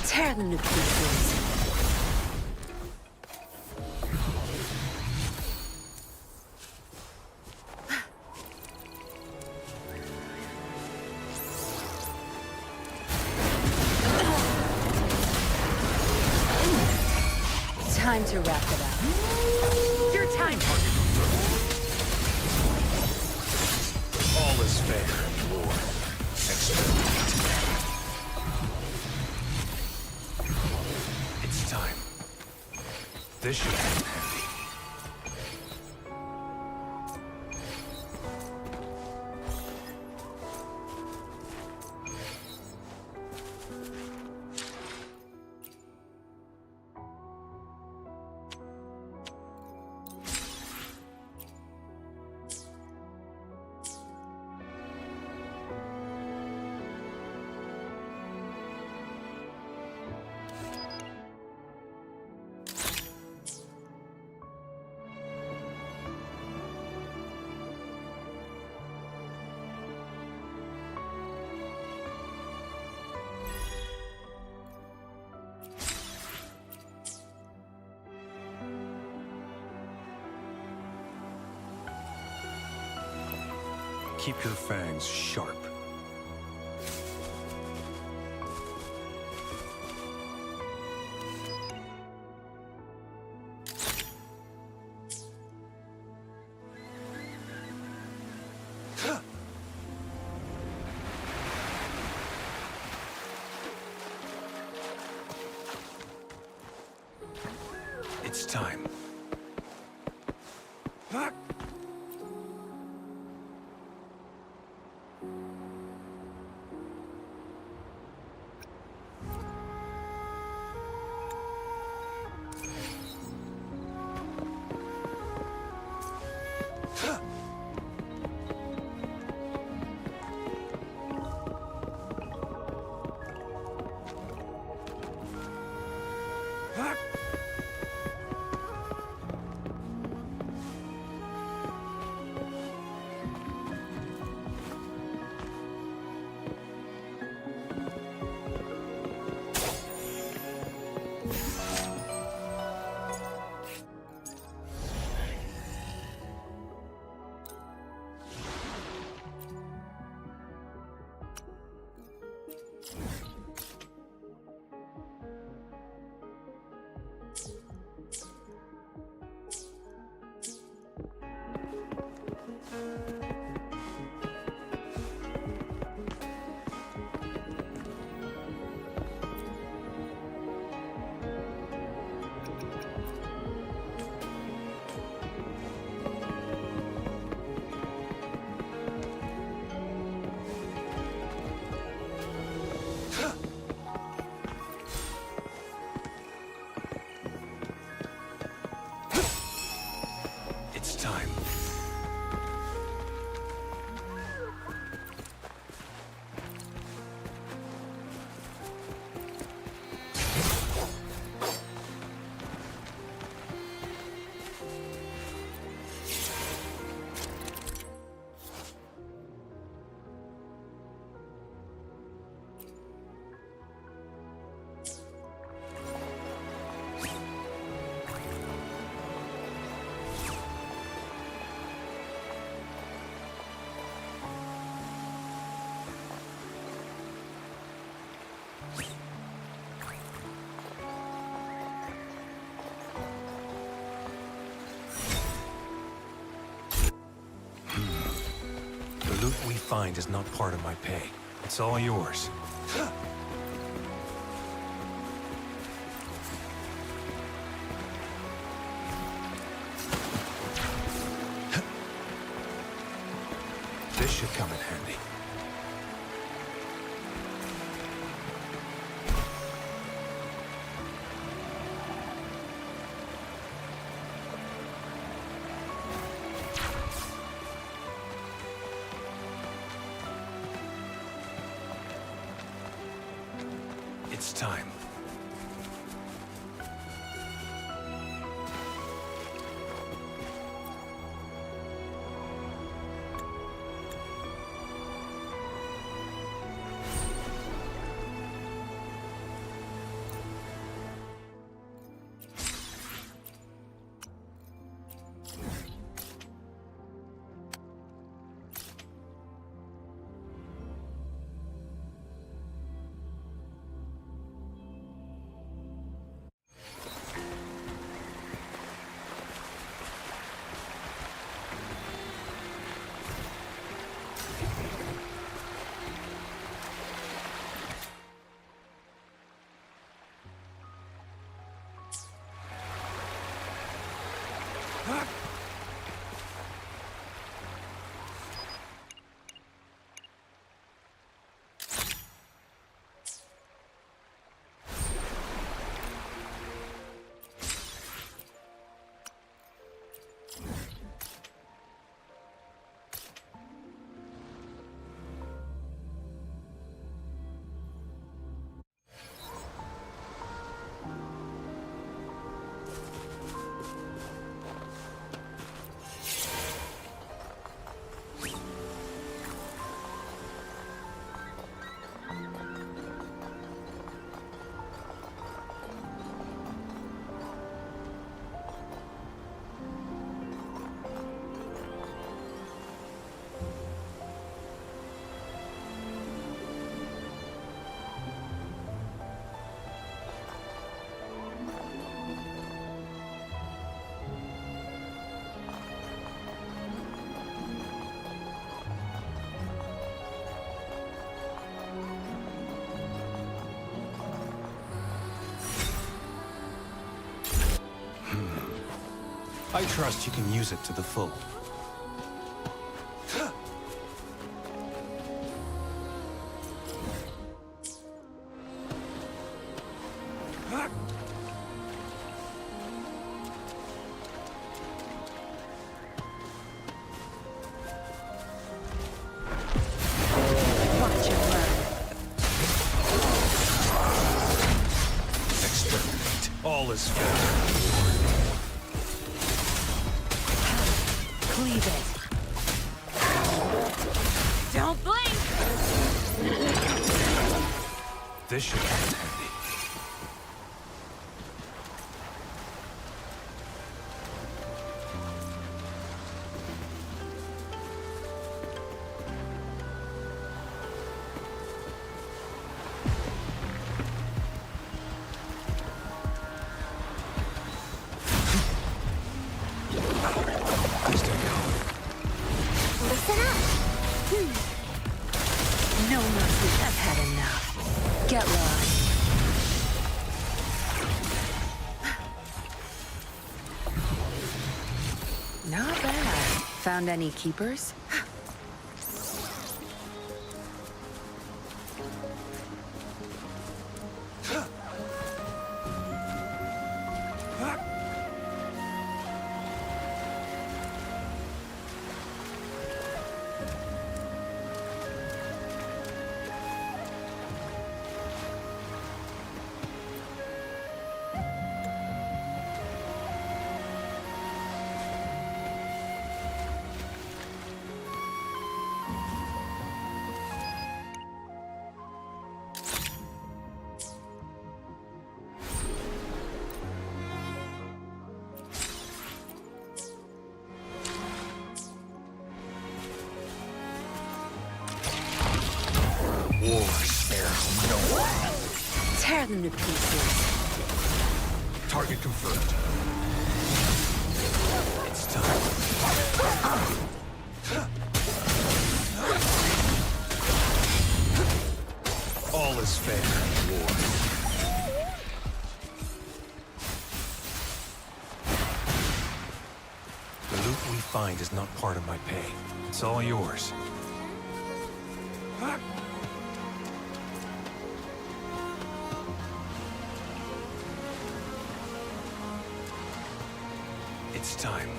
Tear them to pieces. Time to wrap it up. Your time. All is fair in war. It's time. This should come in handy. Keep your fangs sharp. It's time. The loot we find is not part of my pay. It's all yours. This should come in handy. It's time. I trust you can use it to the full. Watch and learn. Exterminate. All is fair. Cleave it. Don't blink! This should come in handy. Listen up. No mercy. I've had enough. Get lost. Not bad. Found any keepers? War spares no one. Tear them to pieces. Target confirmed. It's time. All is fair in war. The loot we find is not part of my pay. It's all yours. It's time.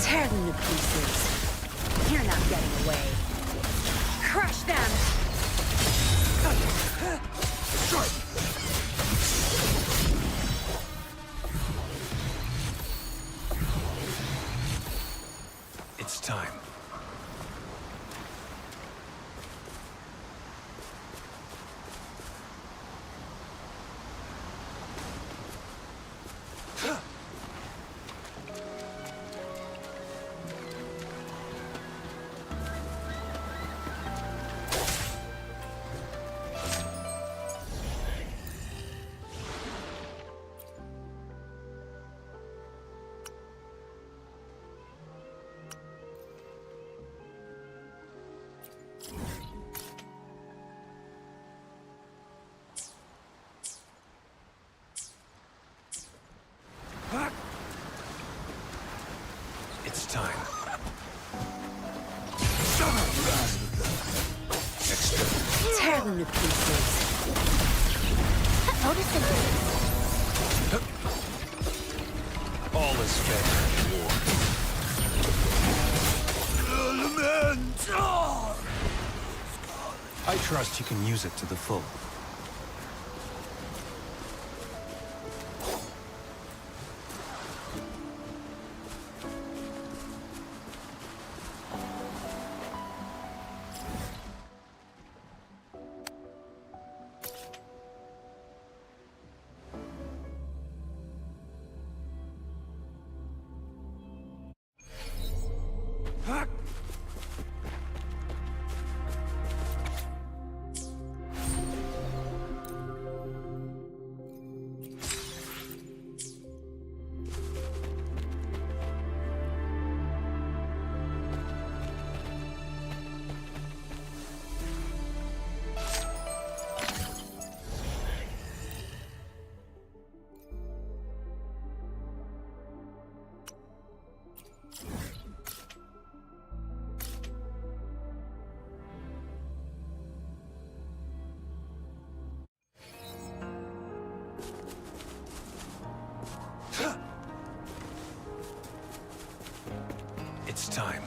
Tear them to pieces. You're not getting away. Crush them! It's time. It's time. Tear them to pieces. All is fair in war. I trust you can use it to the full. It's time.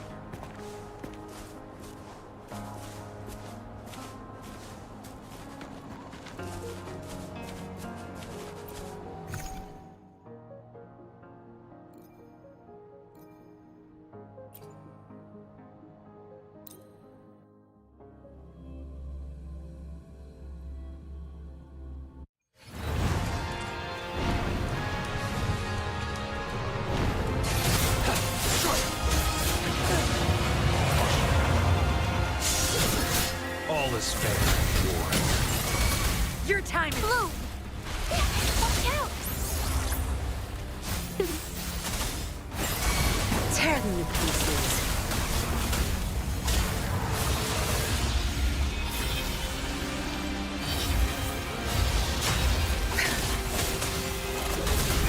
All is fair in war. Your time is... Blue! Watch out! Tear them to pieces.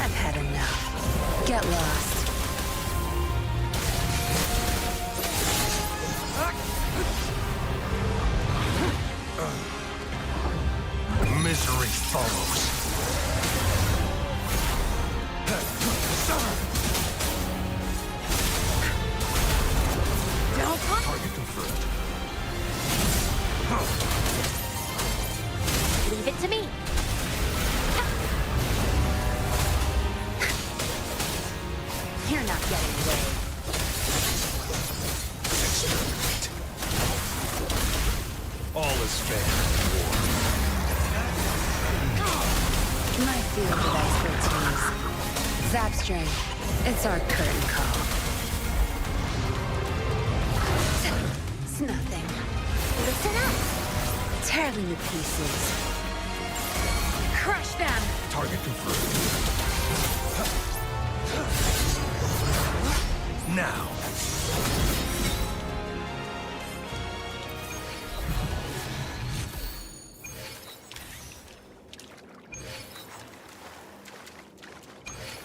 I've had enough. Get lost. Misery follows. Target confirmed. Leave it to me. You're not getting away. Exterminate. All is fair in war. My field of expertise. Zapstring, it's our curtain call. It's nothing. Listen up! Tear them to pieces. Crush them! Target confirmed. Now.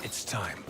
It's time.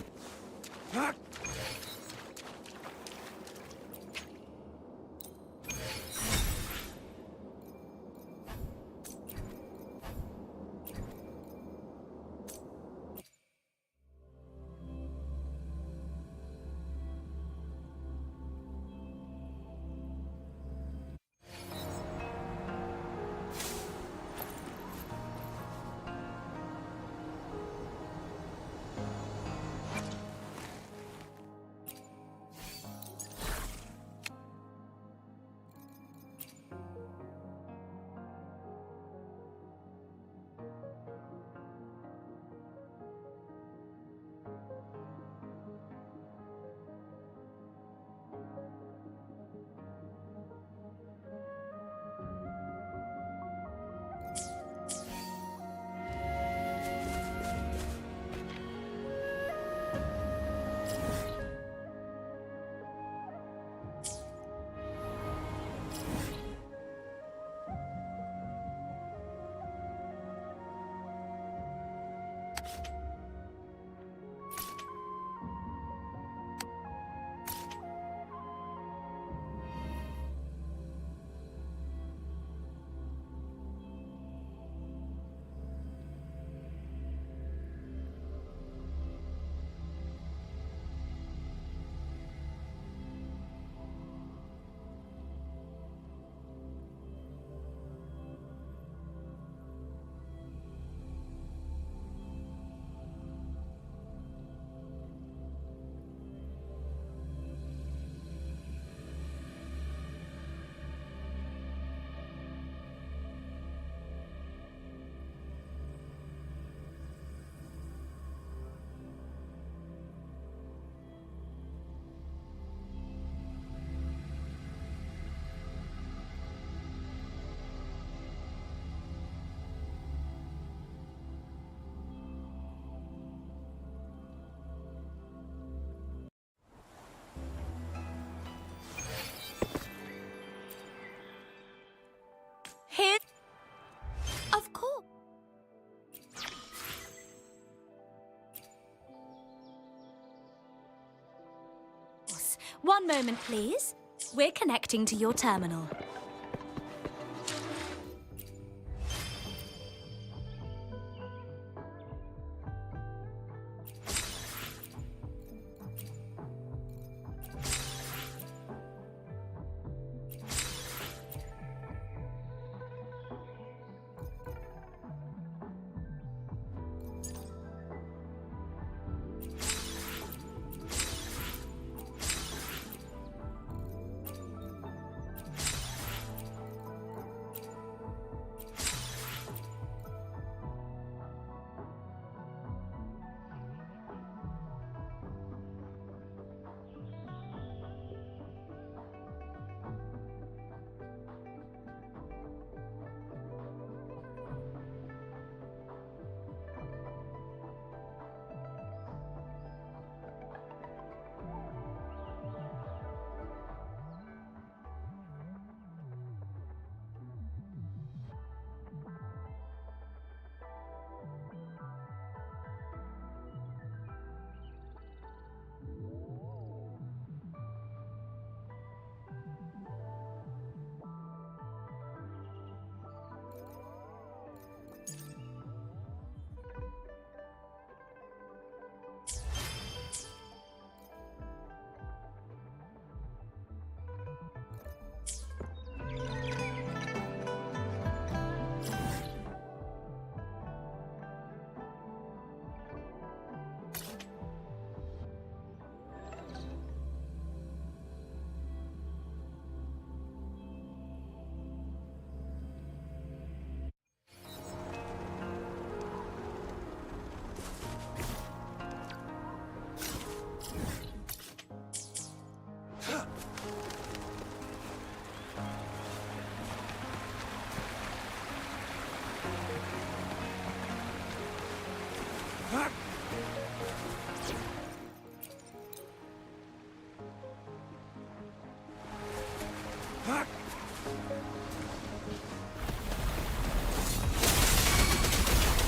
Hit. Of course. One moment, please. We're connecting to your terminal.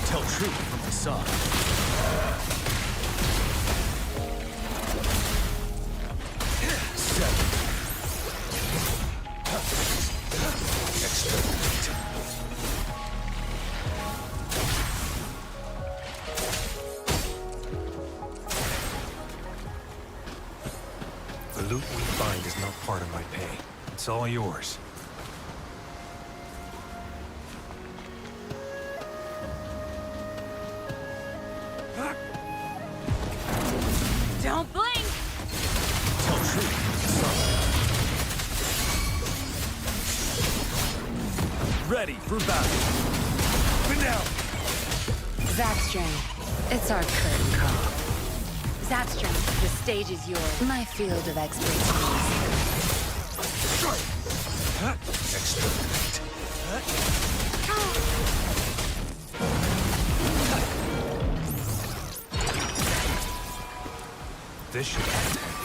Tell truth from facade. Seven. Exterminate. The loot we find is not part of my pay. It's all yours. Don't blink! Tell truth. Ready for battle. But now. Zapstring, it's our curtain call. Zapstring, the stage is yours. My field of expertise. Exterminate. This should come in handy.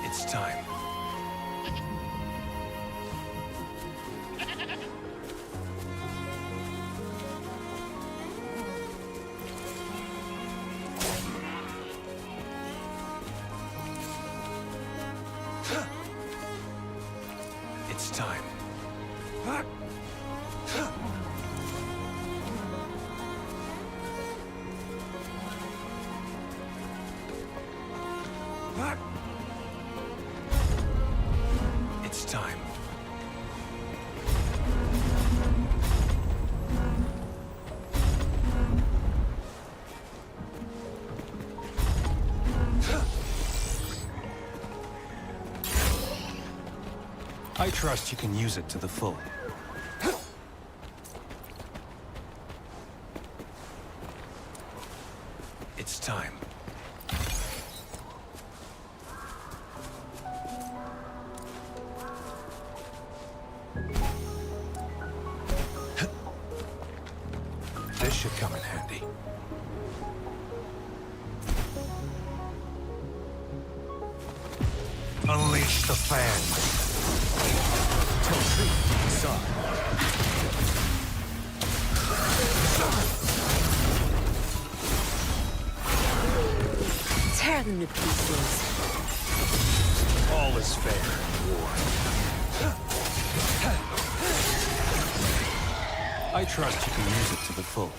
It's time. It's time. It's time. I trust you can use it to the full. It's time. This should come in handy. Unleash the fans. Tell truth to the sun. Tear them to pieces. All is fair in war. I trust you can use it to the full.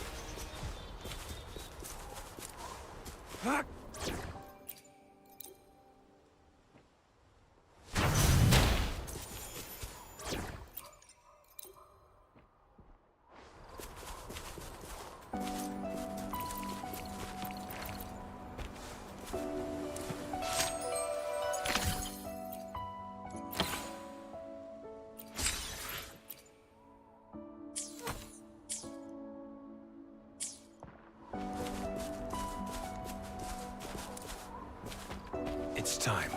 It's time.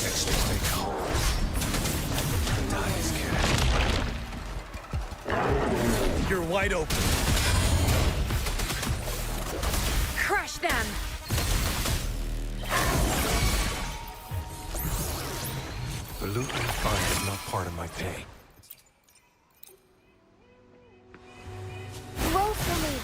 Extra stay calm. The die is cast. You're wide open. Crush them! The loot we find is not part of my pay. Roll for me.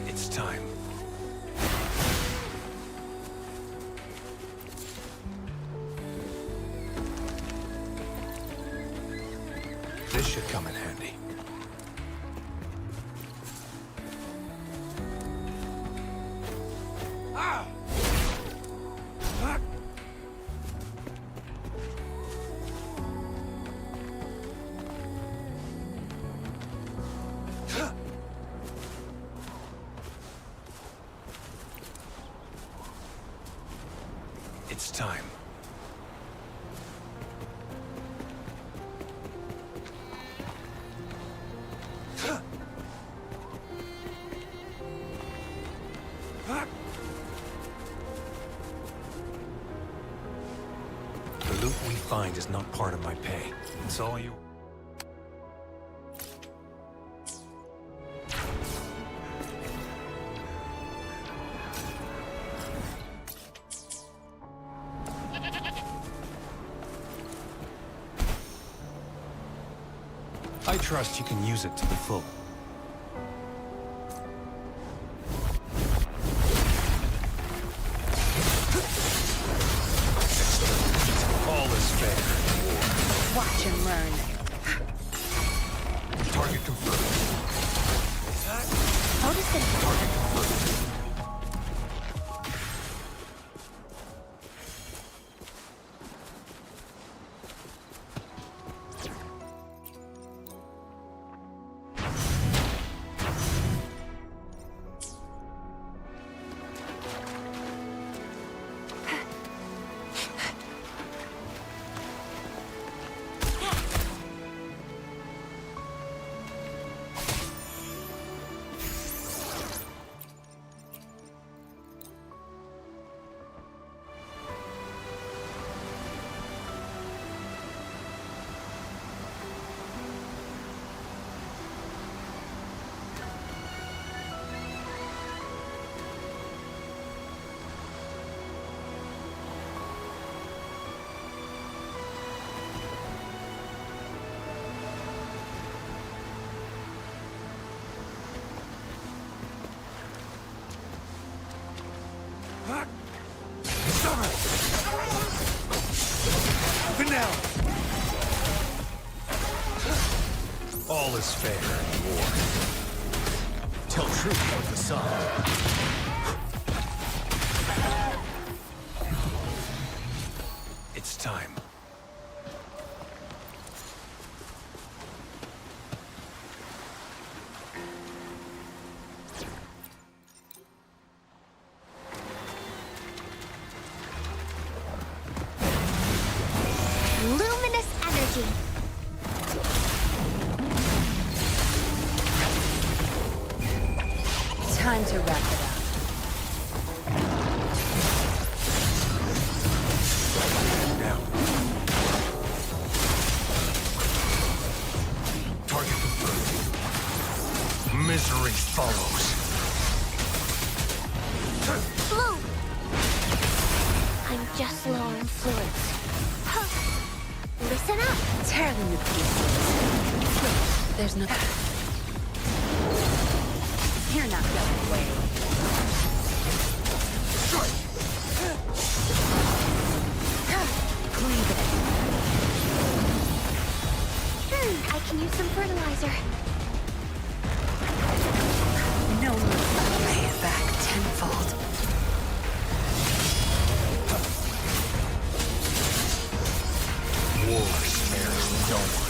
It's time. This should come in handy. It's time. The loot we find is not part of my pay. It's all you. I trust you can use it to the full. All is fair. Watch and learn. Target confirmed. How does the Target confirmed. Now. All is fair in war. Tell truth with the sun. It's time. Luminous energy. Time to wrap it up. Now. Target confirmed. Misery follows. Blue. I'm just low on fluids. Listen up. Tear them to pieces. There's no... You're not going away. Cleave it. I can use some fertilizer. No one will pay it back tenfold. War spares no one.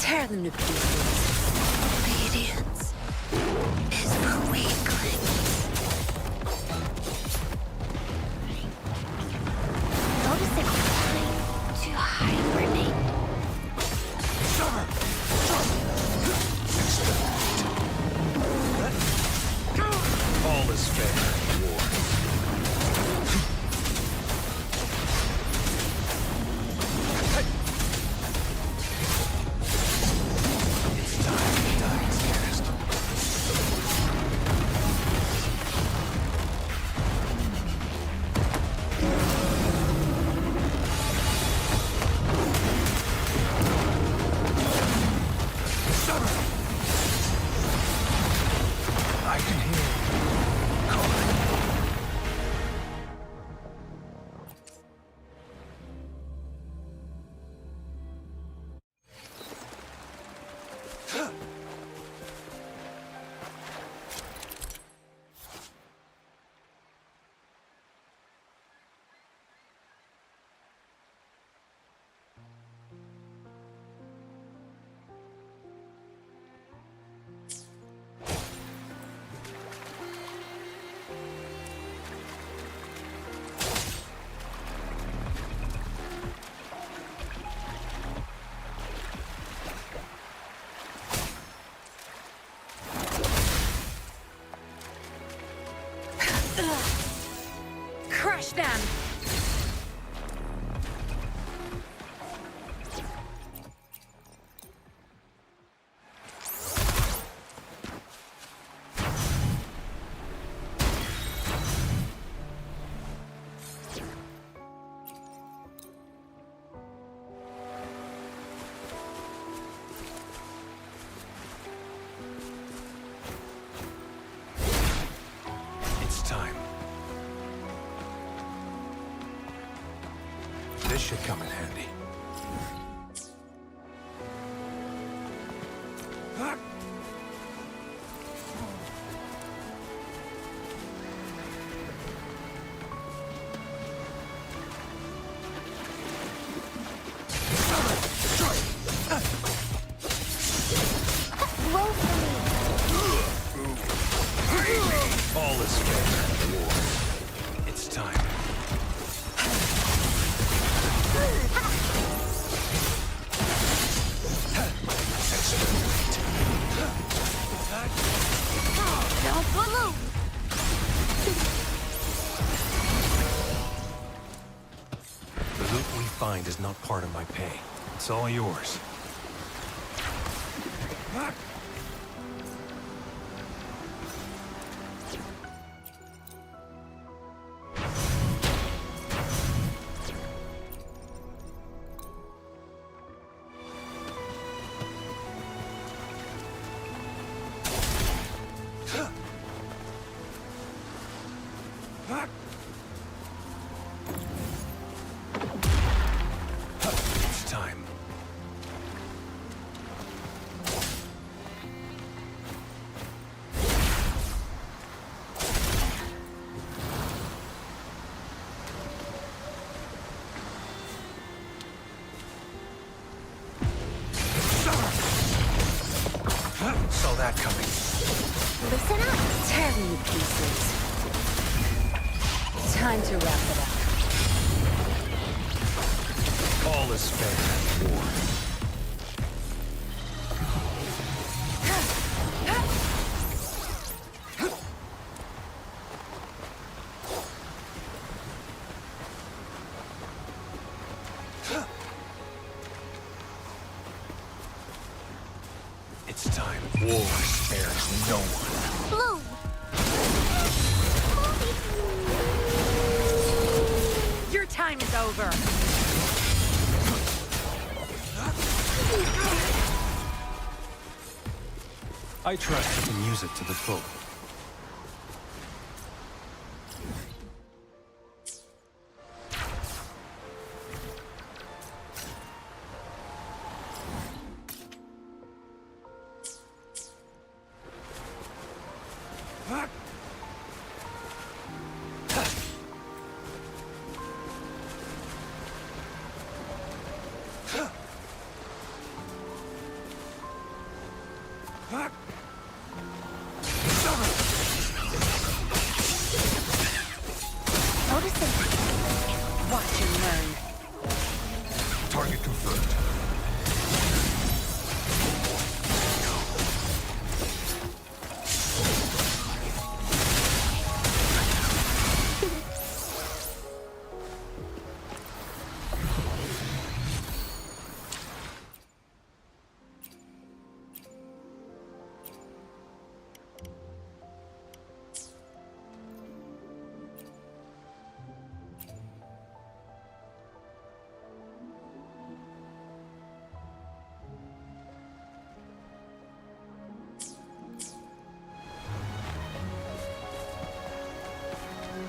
Tear them to pieces. Obedience is for weaklings. Notice it flying too high for me. All is fair in war. It's time to die fast. I can hear you calling. Crush them! It's time. This should come in handy. Roll for me. All is fair in war. It's time. Don't follow. The loot we find is not part of my pay. It's all yours. It's time. Saw that coming. Listen up. Tear me to pieces. Time to wrap it up. All is fair in war. It's time. War spares no one. Blue. Your time is over. I trust you can use it to the full. Noticing. Watch and learn. Target confirmed.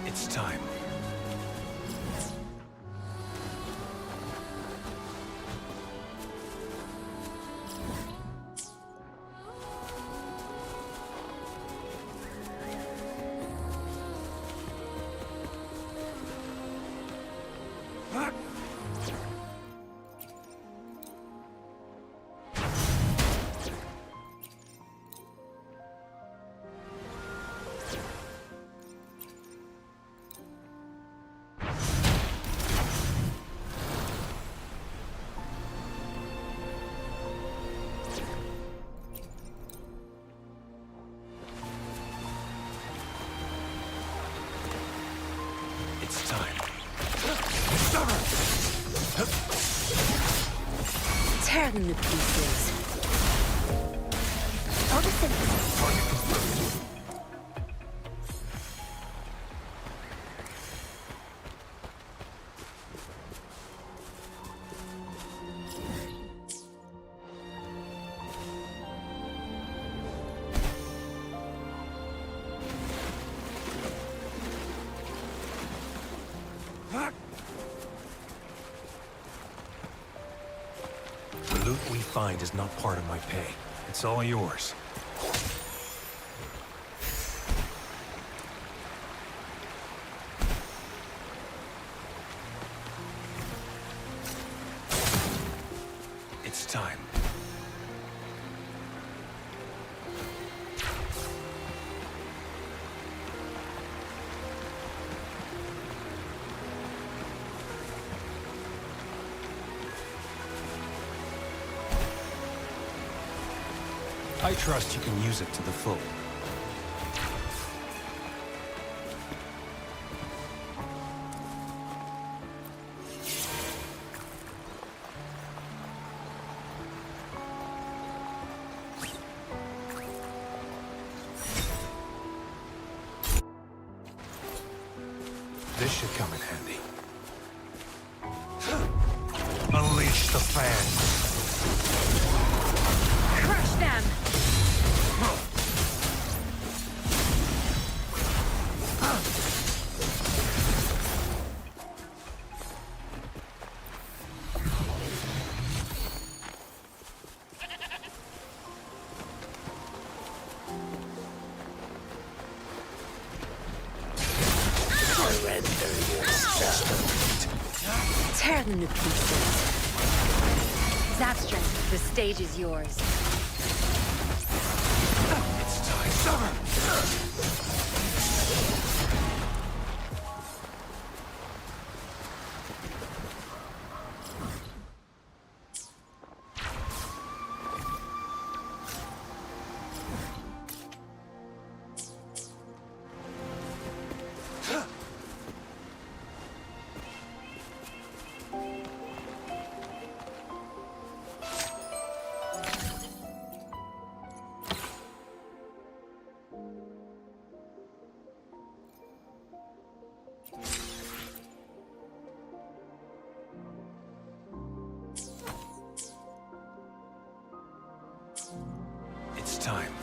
It's time. It's time. Tear them to pieces. The loot we find is not part of my pay. It's all yours. It's time. I trust you can use it to the full. This should come in handy. Unleash the fans. Crush them! Tear them to pieces. Zapstring, the stage is yours. It's time. Summer! It's time.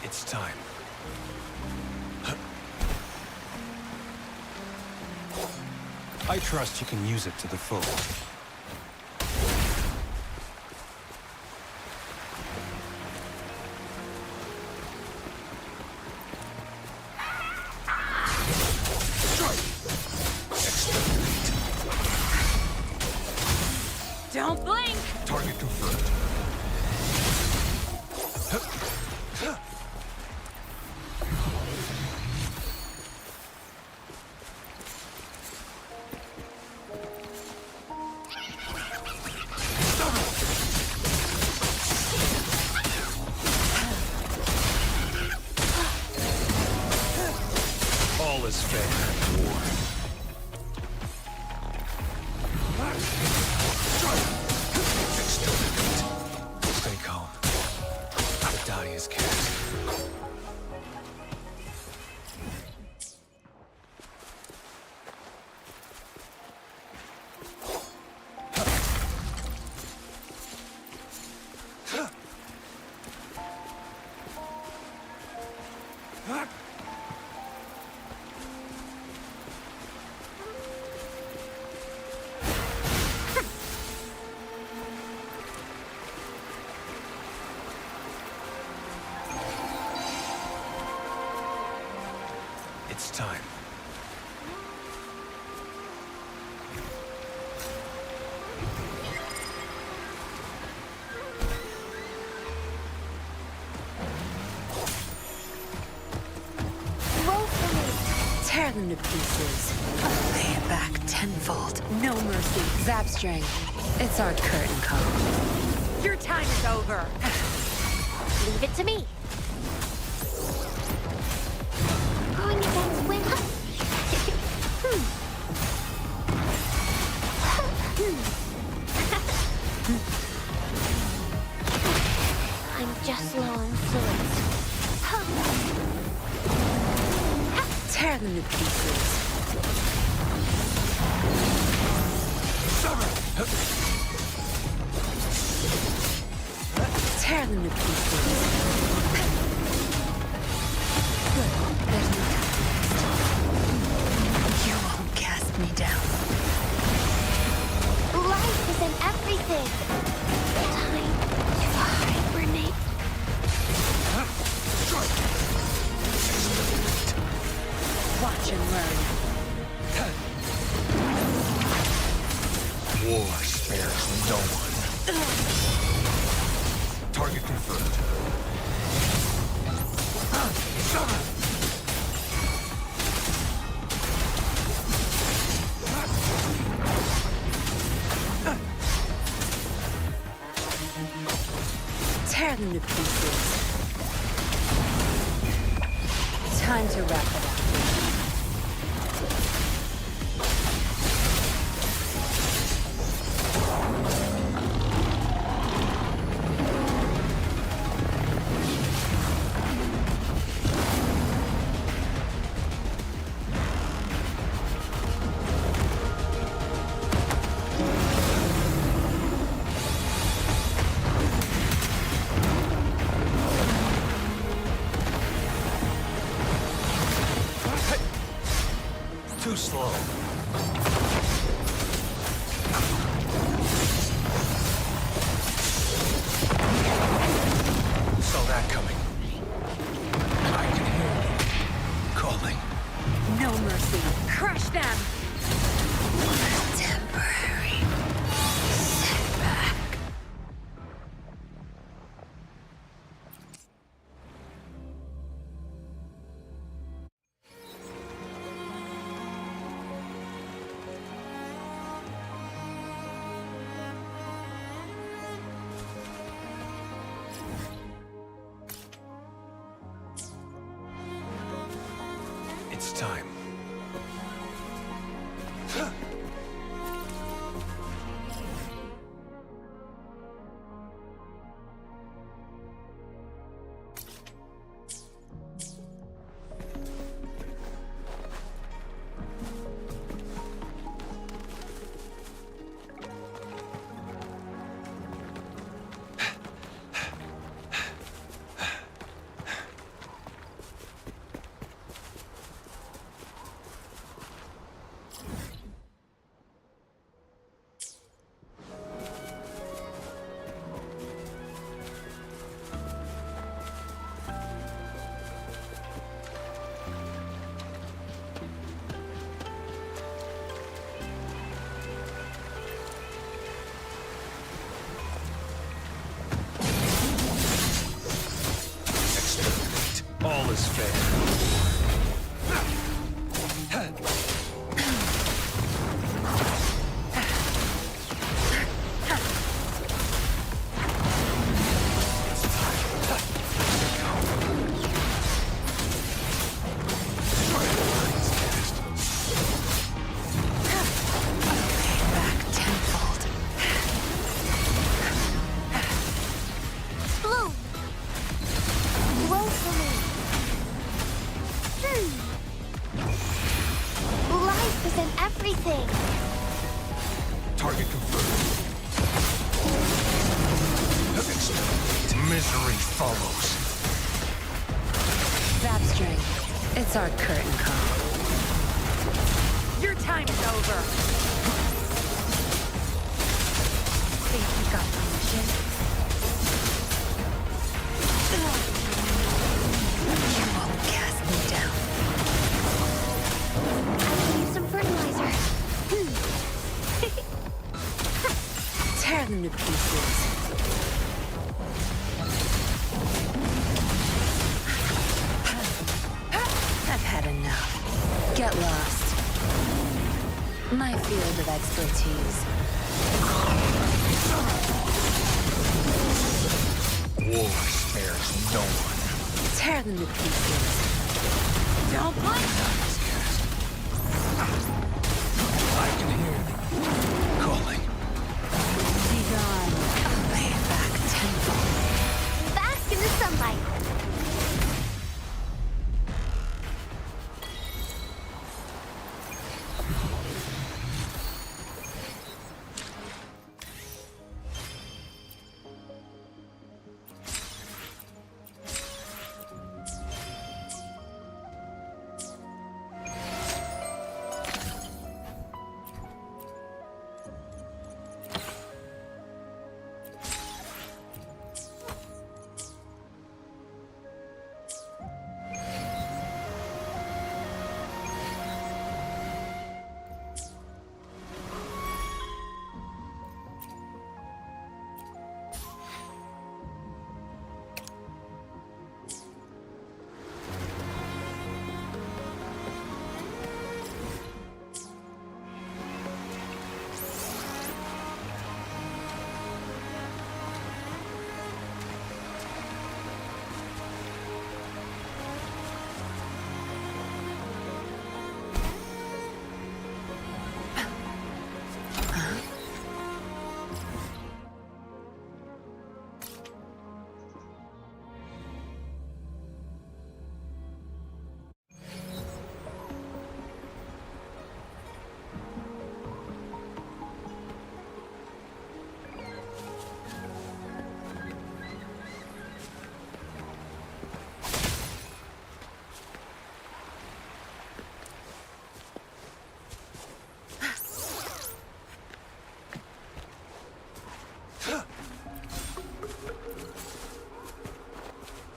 It's time. I trust you can use it to the full. Don't blink! Target confirmed. All is fair in war. Stay calm. The die is cast. It's time. Roll for me. Tear them to pieces. Pay it back tenfold. No mercy. Zapstring, it's our curtain call. Your time is over. Leave it to me. Going against wind. I'm just low on fluids. Tear them to pieces. Tear them to pieces. Good. There's no time. You won't cast me down. Life is in everything. Time to hibernate. Watch and learn. War spares no one. Target confirmed. Tear them to pieces. Time to wrap it up. Too slow. Saw that coming. I can hear you calling. No mercy. Crush them! Temporary setback. It's time. All is fair. Bloom! Blow for me! Life is in everything! Target confirmed. Misery follows. Zap string. It's our curtain call. Your time is over. Think you got permission? You won't cast me down. I need some fertilizer. Tear them to pieces. I've had enough. Get lost. My field of expertise. Tear them to pieces. Don't blink! I can hear them calling. Be gone. Lay it back tenfold. Bask in the sunlight.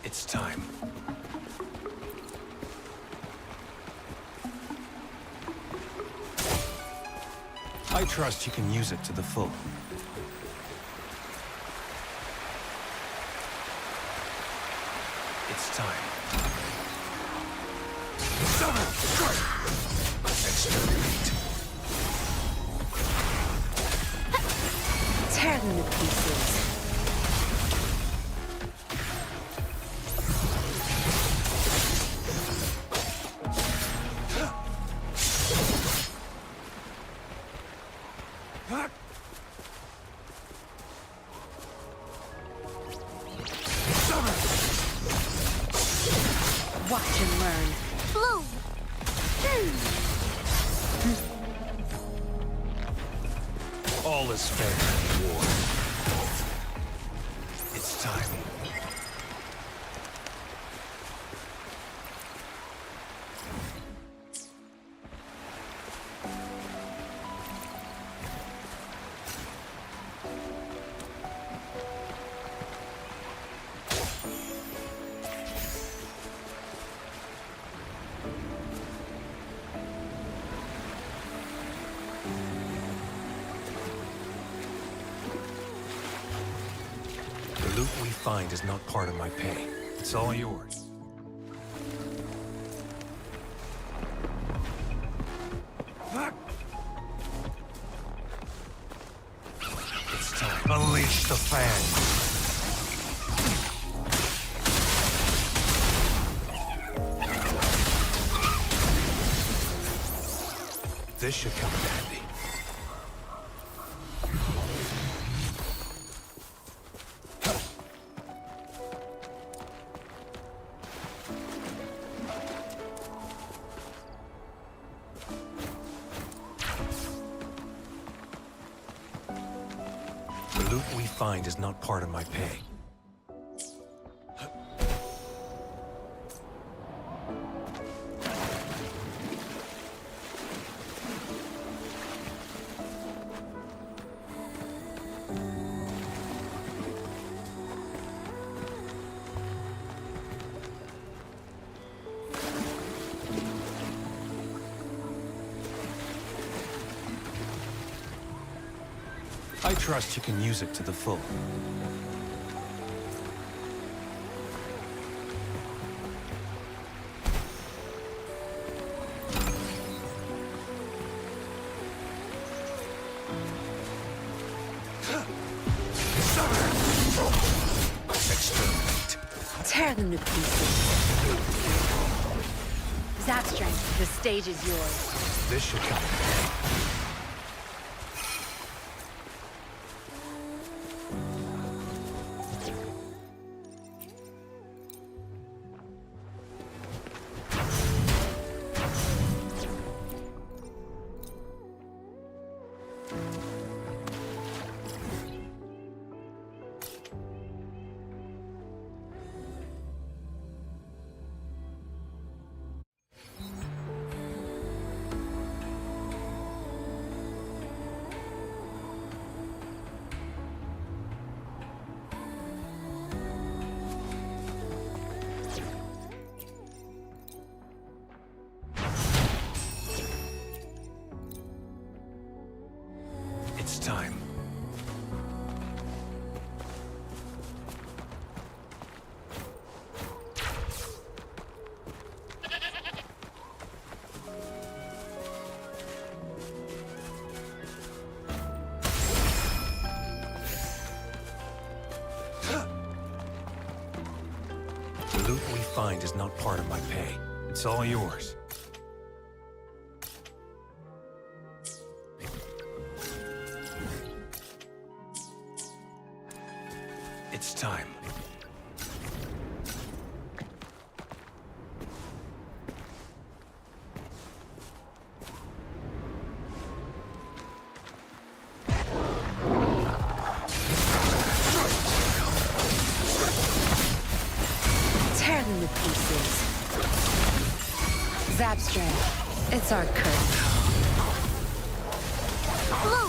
It's time. I trust you can use it to the full. It's time. Summon! Strike! Exterminate! Tear them to pieces. Watch and learn. Bloom. All is fair in war. It's time. The loot we find is not part of my pay. It's all yours. It's time. Unleash the fan. This should come in handy. The loot we find is not part of my pay. I trust you can use it to the full. Exterminate. Tear them to pieces. Zap Strength, the stage is yours. This should come in handy. It's time. The loot we find is not part of my pay. It's all yours. It's time. Tear them to pieces. Zap Strength, it's our curtain call. Whoa!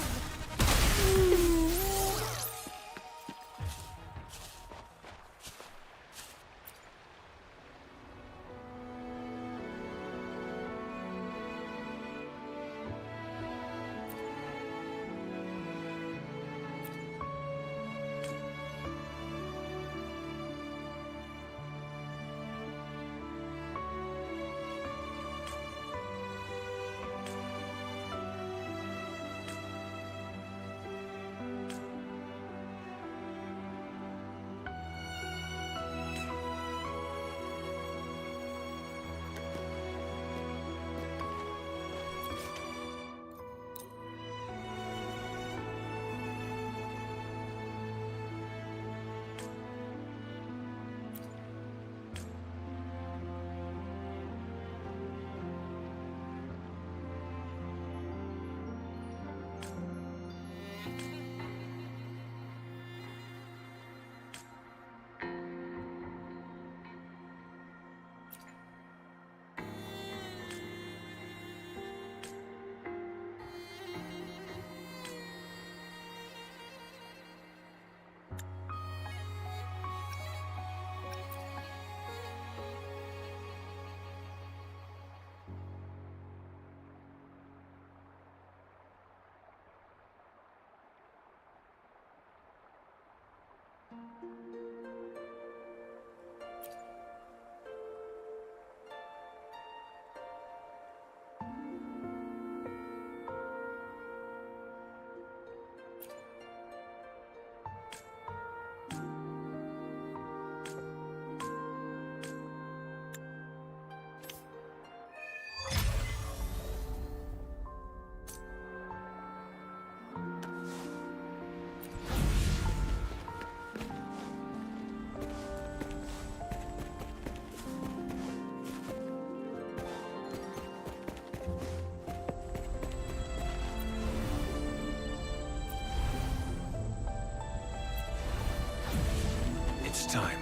It's time.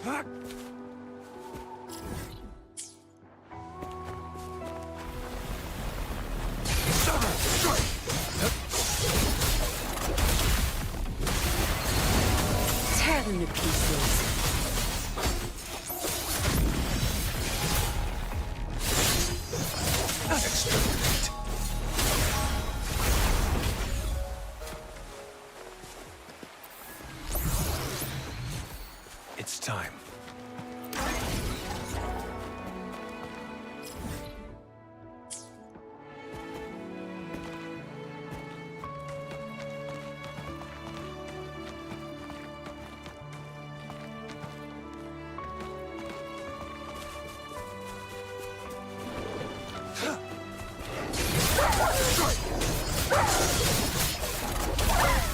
Tear them to pieces. Exterminate. It's time.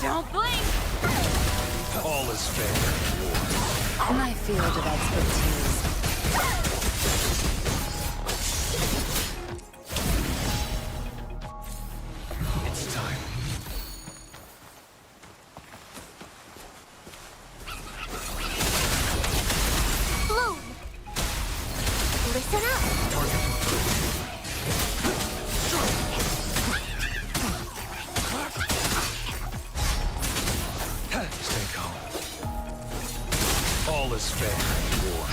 Don't blink! All is fair in war. My field of expertise. It's time. Bloom! Listen up! Target confirmed. Stay calm. All is fair in war.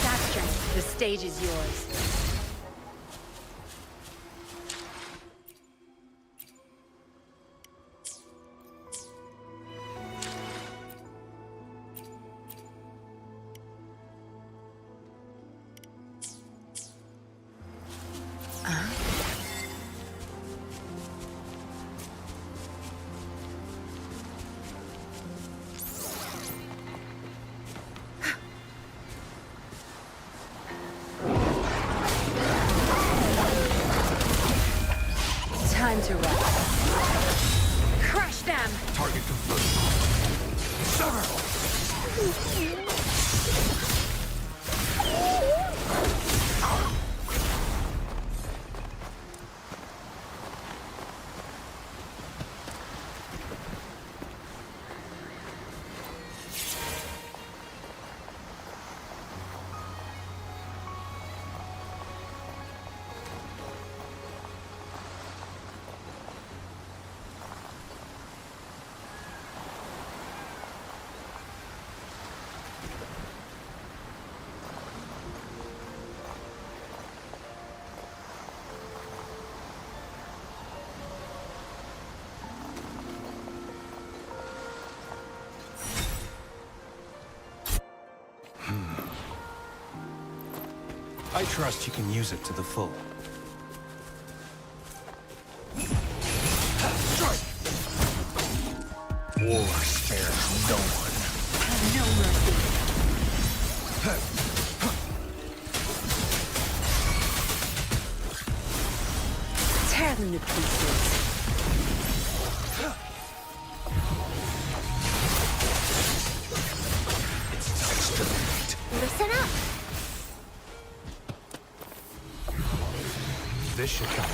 Zapstrand, the stage is yours. Time to rest. Crush them! Target confirmed. Sever! I trust you can use it to the full. War spares no one. Have no mercy. Tear them to pieces. It's time to exterminate. Listen up! This should come.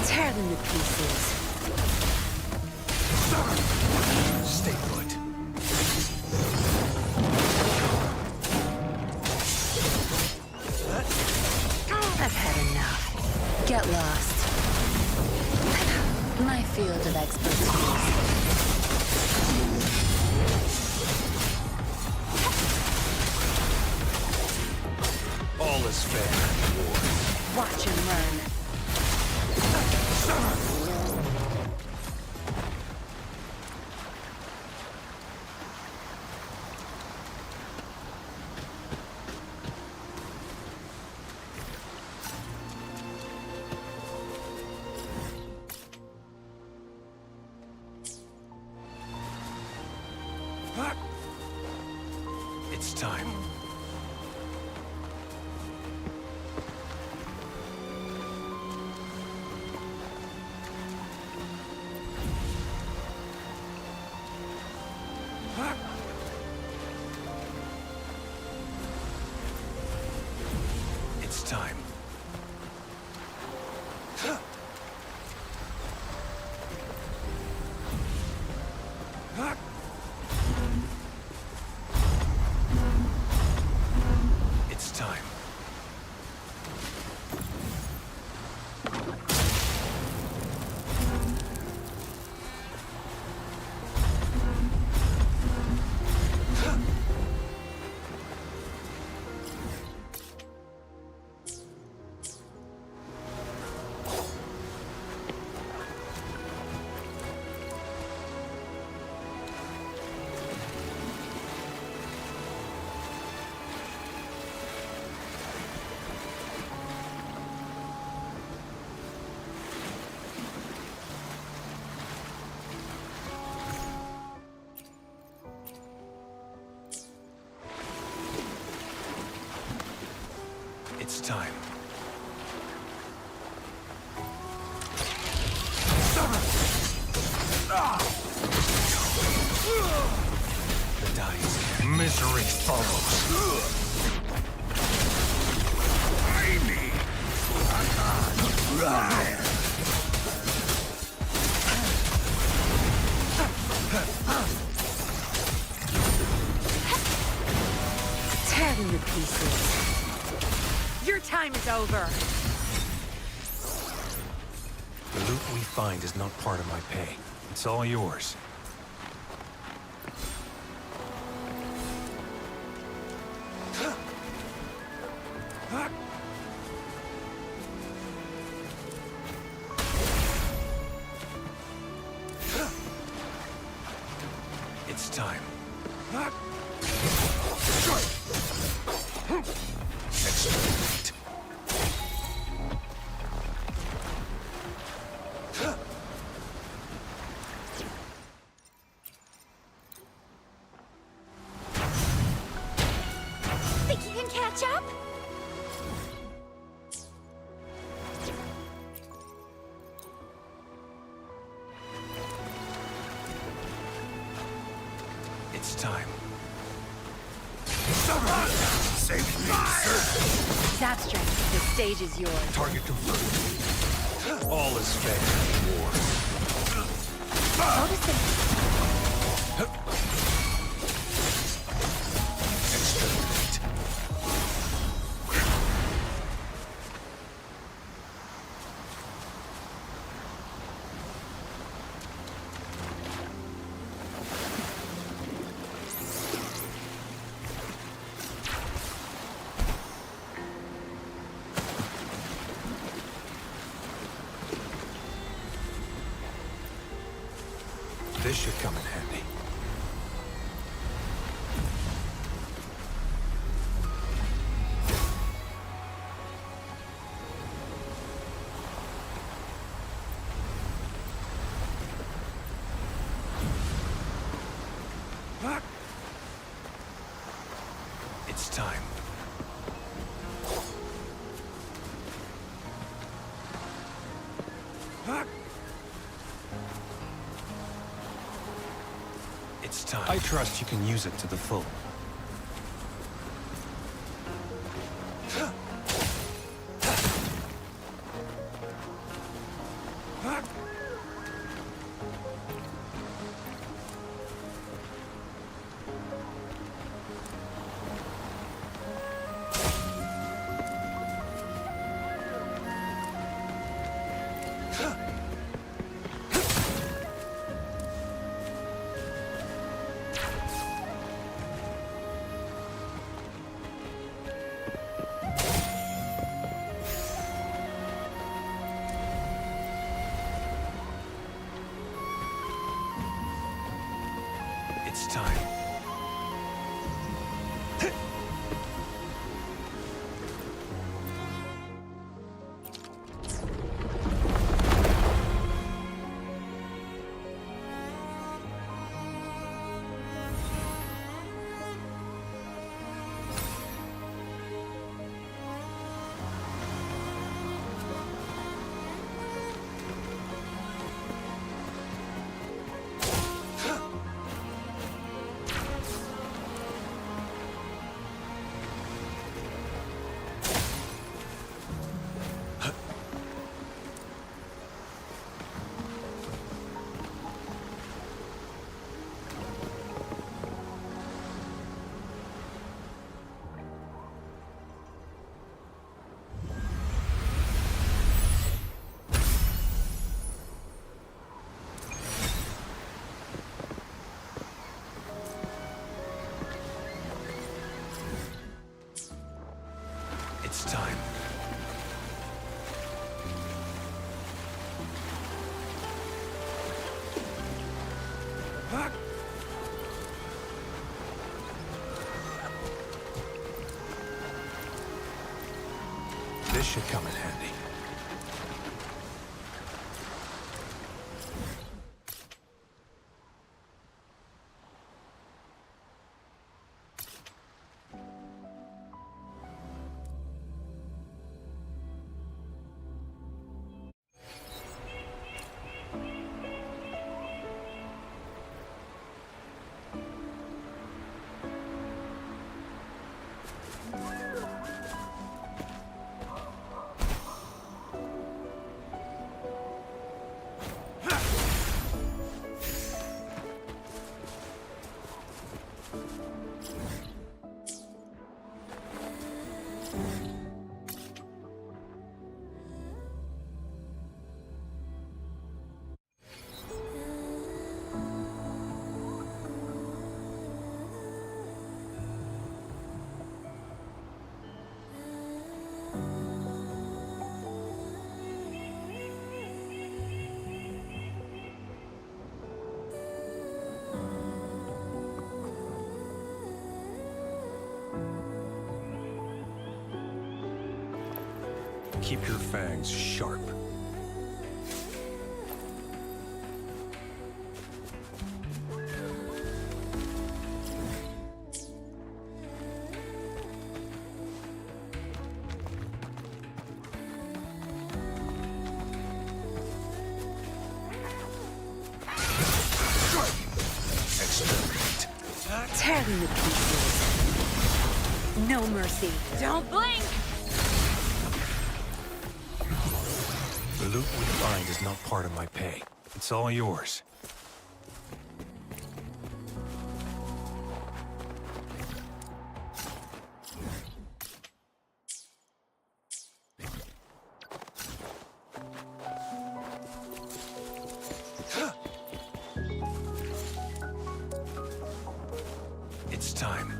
Tear them to pieces. Stay put. I've had enough. Get lost. My field of expertise. All is fair in war. Watch and learn. time. It's time. It's time. The dying misery follows. Tear them to pieces. Your time is over. The loot we find is not part of my pay. It's all yours. It's time. Exterminate. Think you can catch up? It's time. Save me, Zapstring, the stage is yours. Target confirmed. All is fair in war. Exterminate. This should come in handy. It's time. It's time. I trust you can use it to the full. It's time. This should come in handy. Keep your fangs sharp. Experiment. Tear them to pieces. No mercy. Don't blink! The loot we find is not part of my pay. It's all yours. It's time.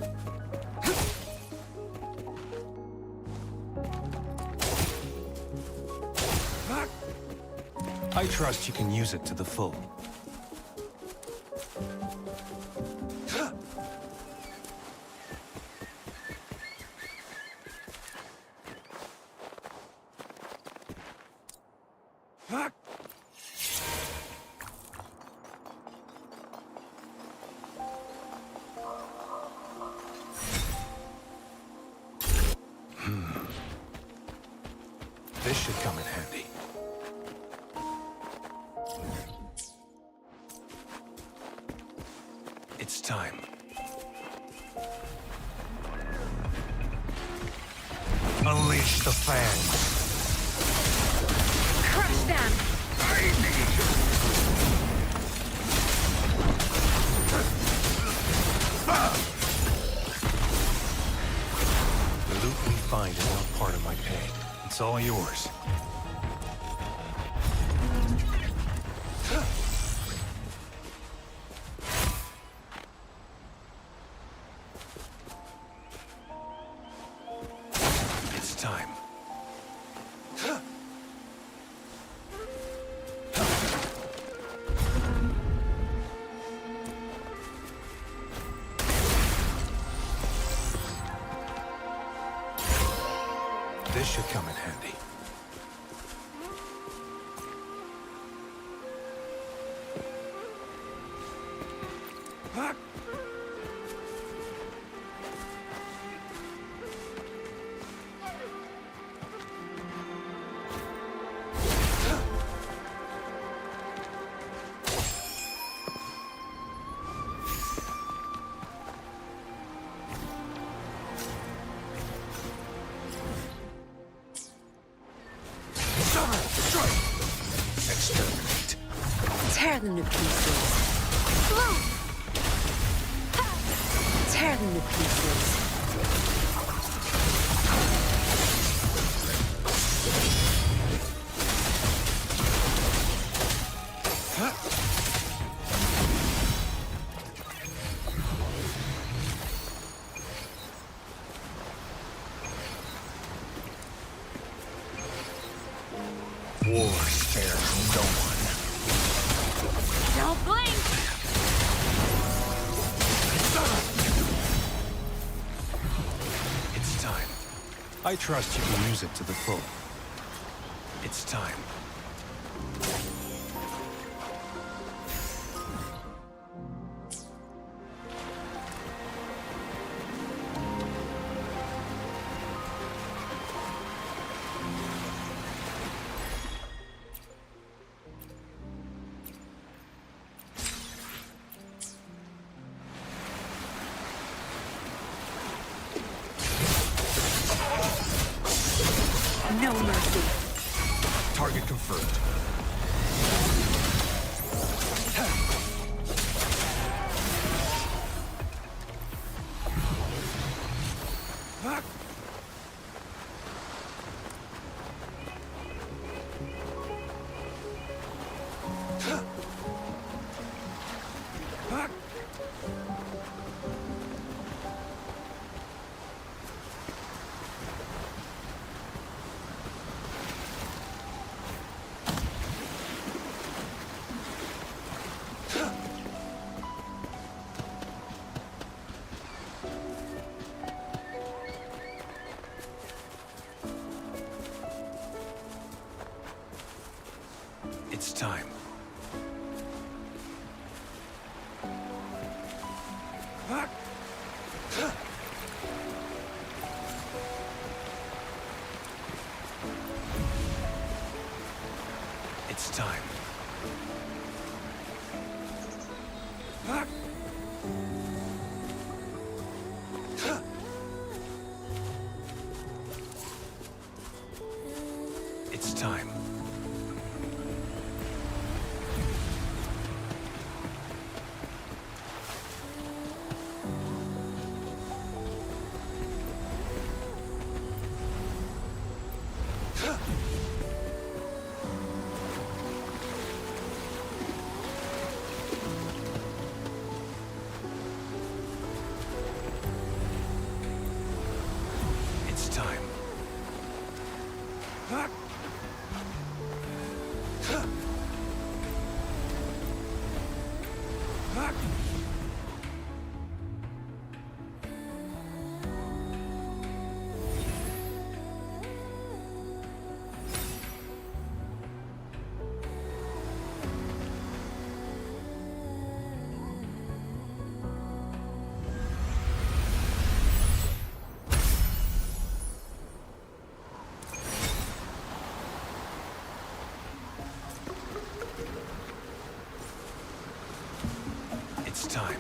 I trust you can use it to the full. This should come in handy. It's time. Unleash the fangs. Crush them! The loot we find is not part of my pay. It's all yours. It's time. This should come in handy. Exterminate. Tear them to pieces. Tear them to pieces. War spares no one. Don't blink! It's time. I trust you can use it to the full. It's time. No mercy. Target confirmed. It's time. It's time. It's time. It's time. It's time.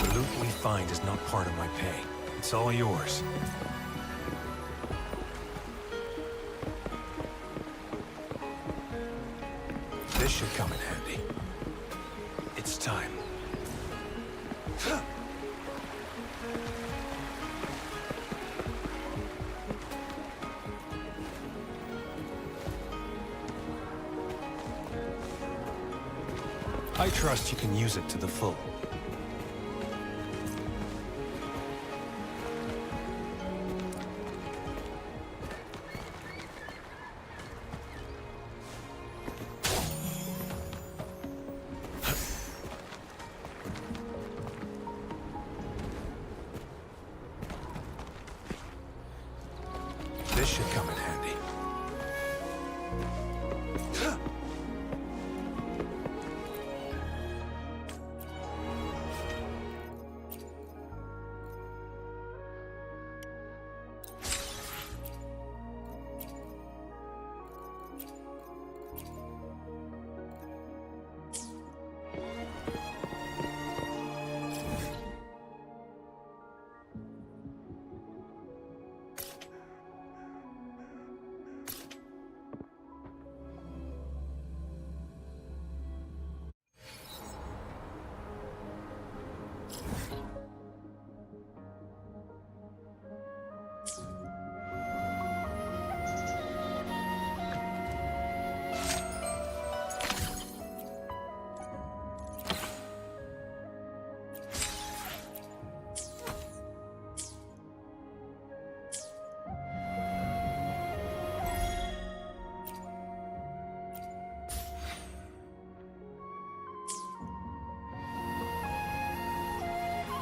The loot we find is not part of my pay. It's all yours. This should come in handy. It's time. I trust you can use it to the full. shit coming.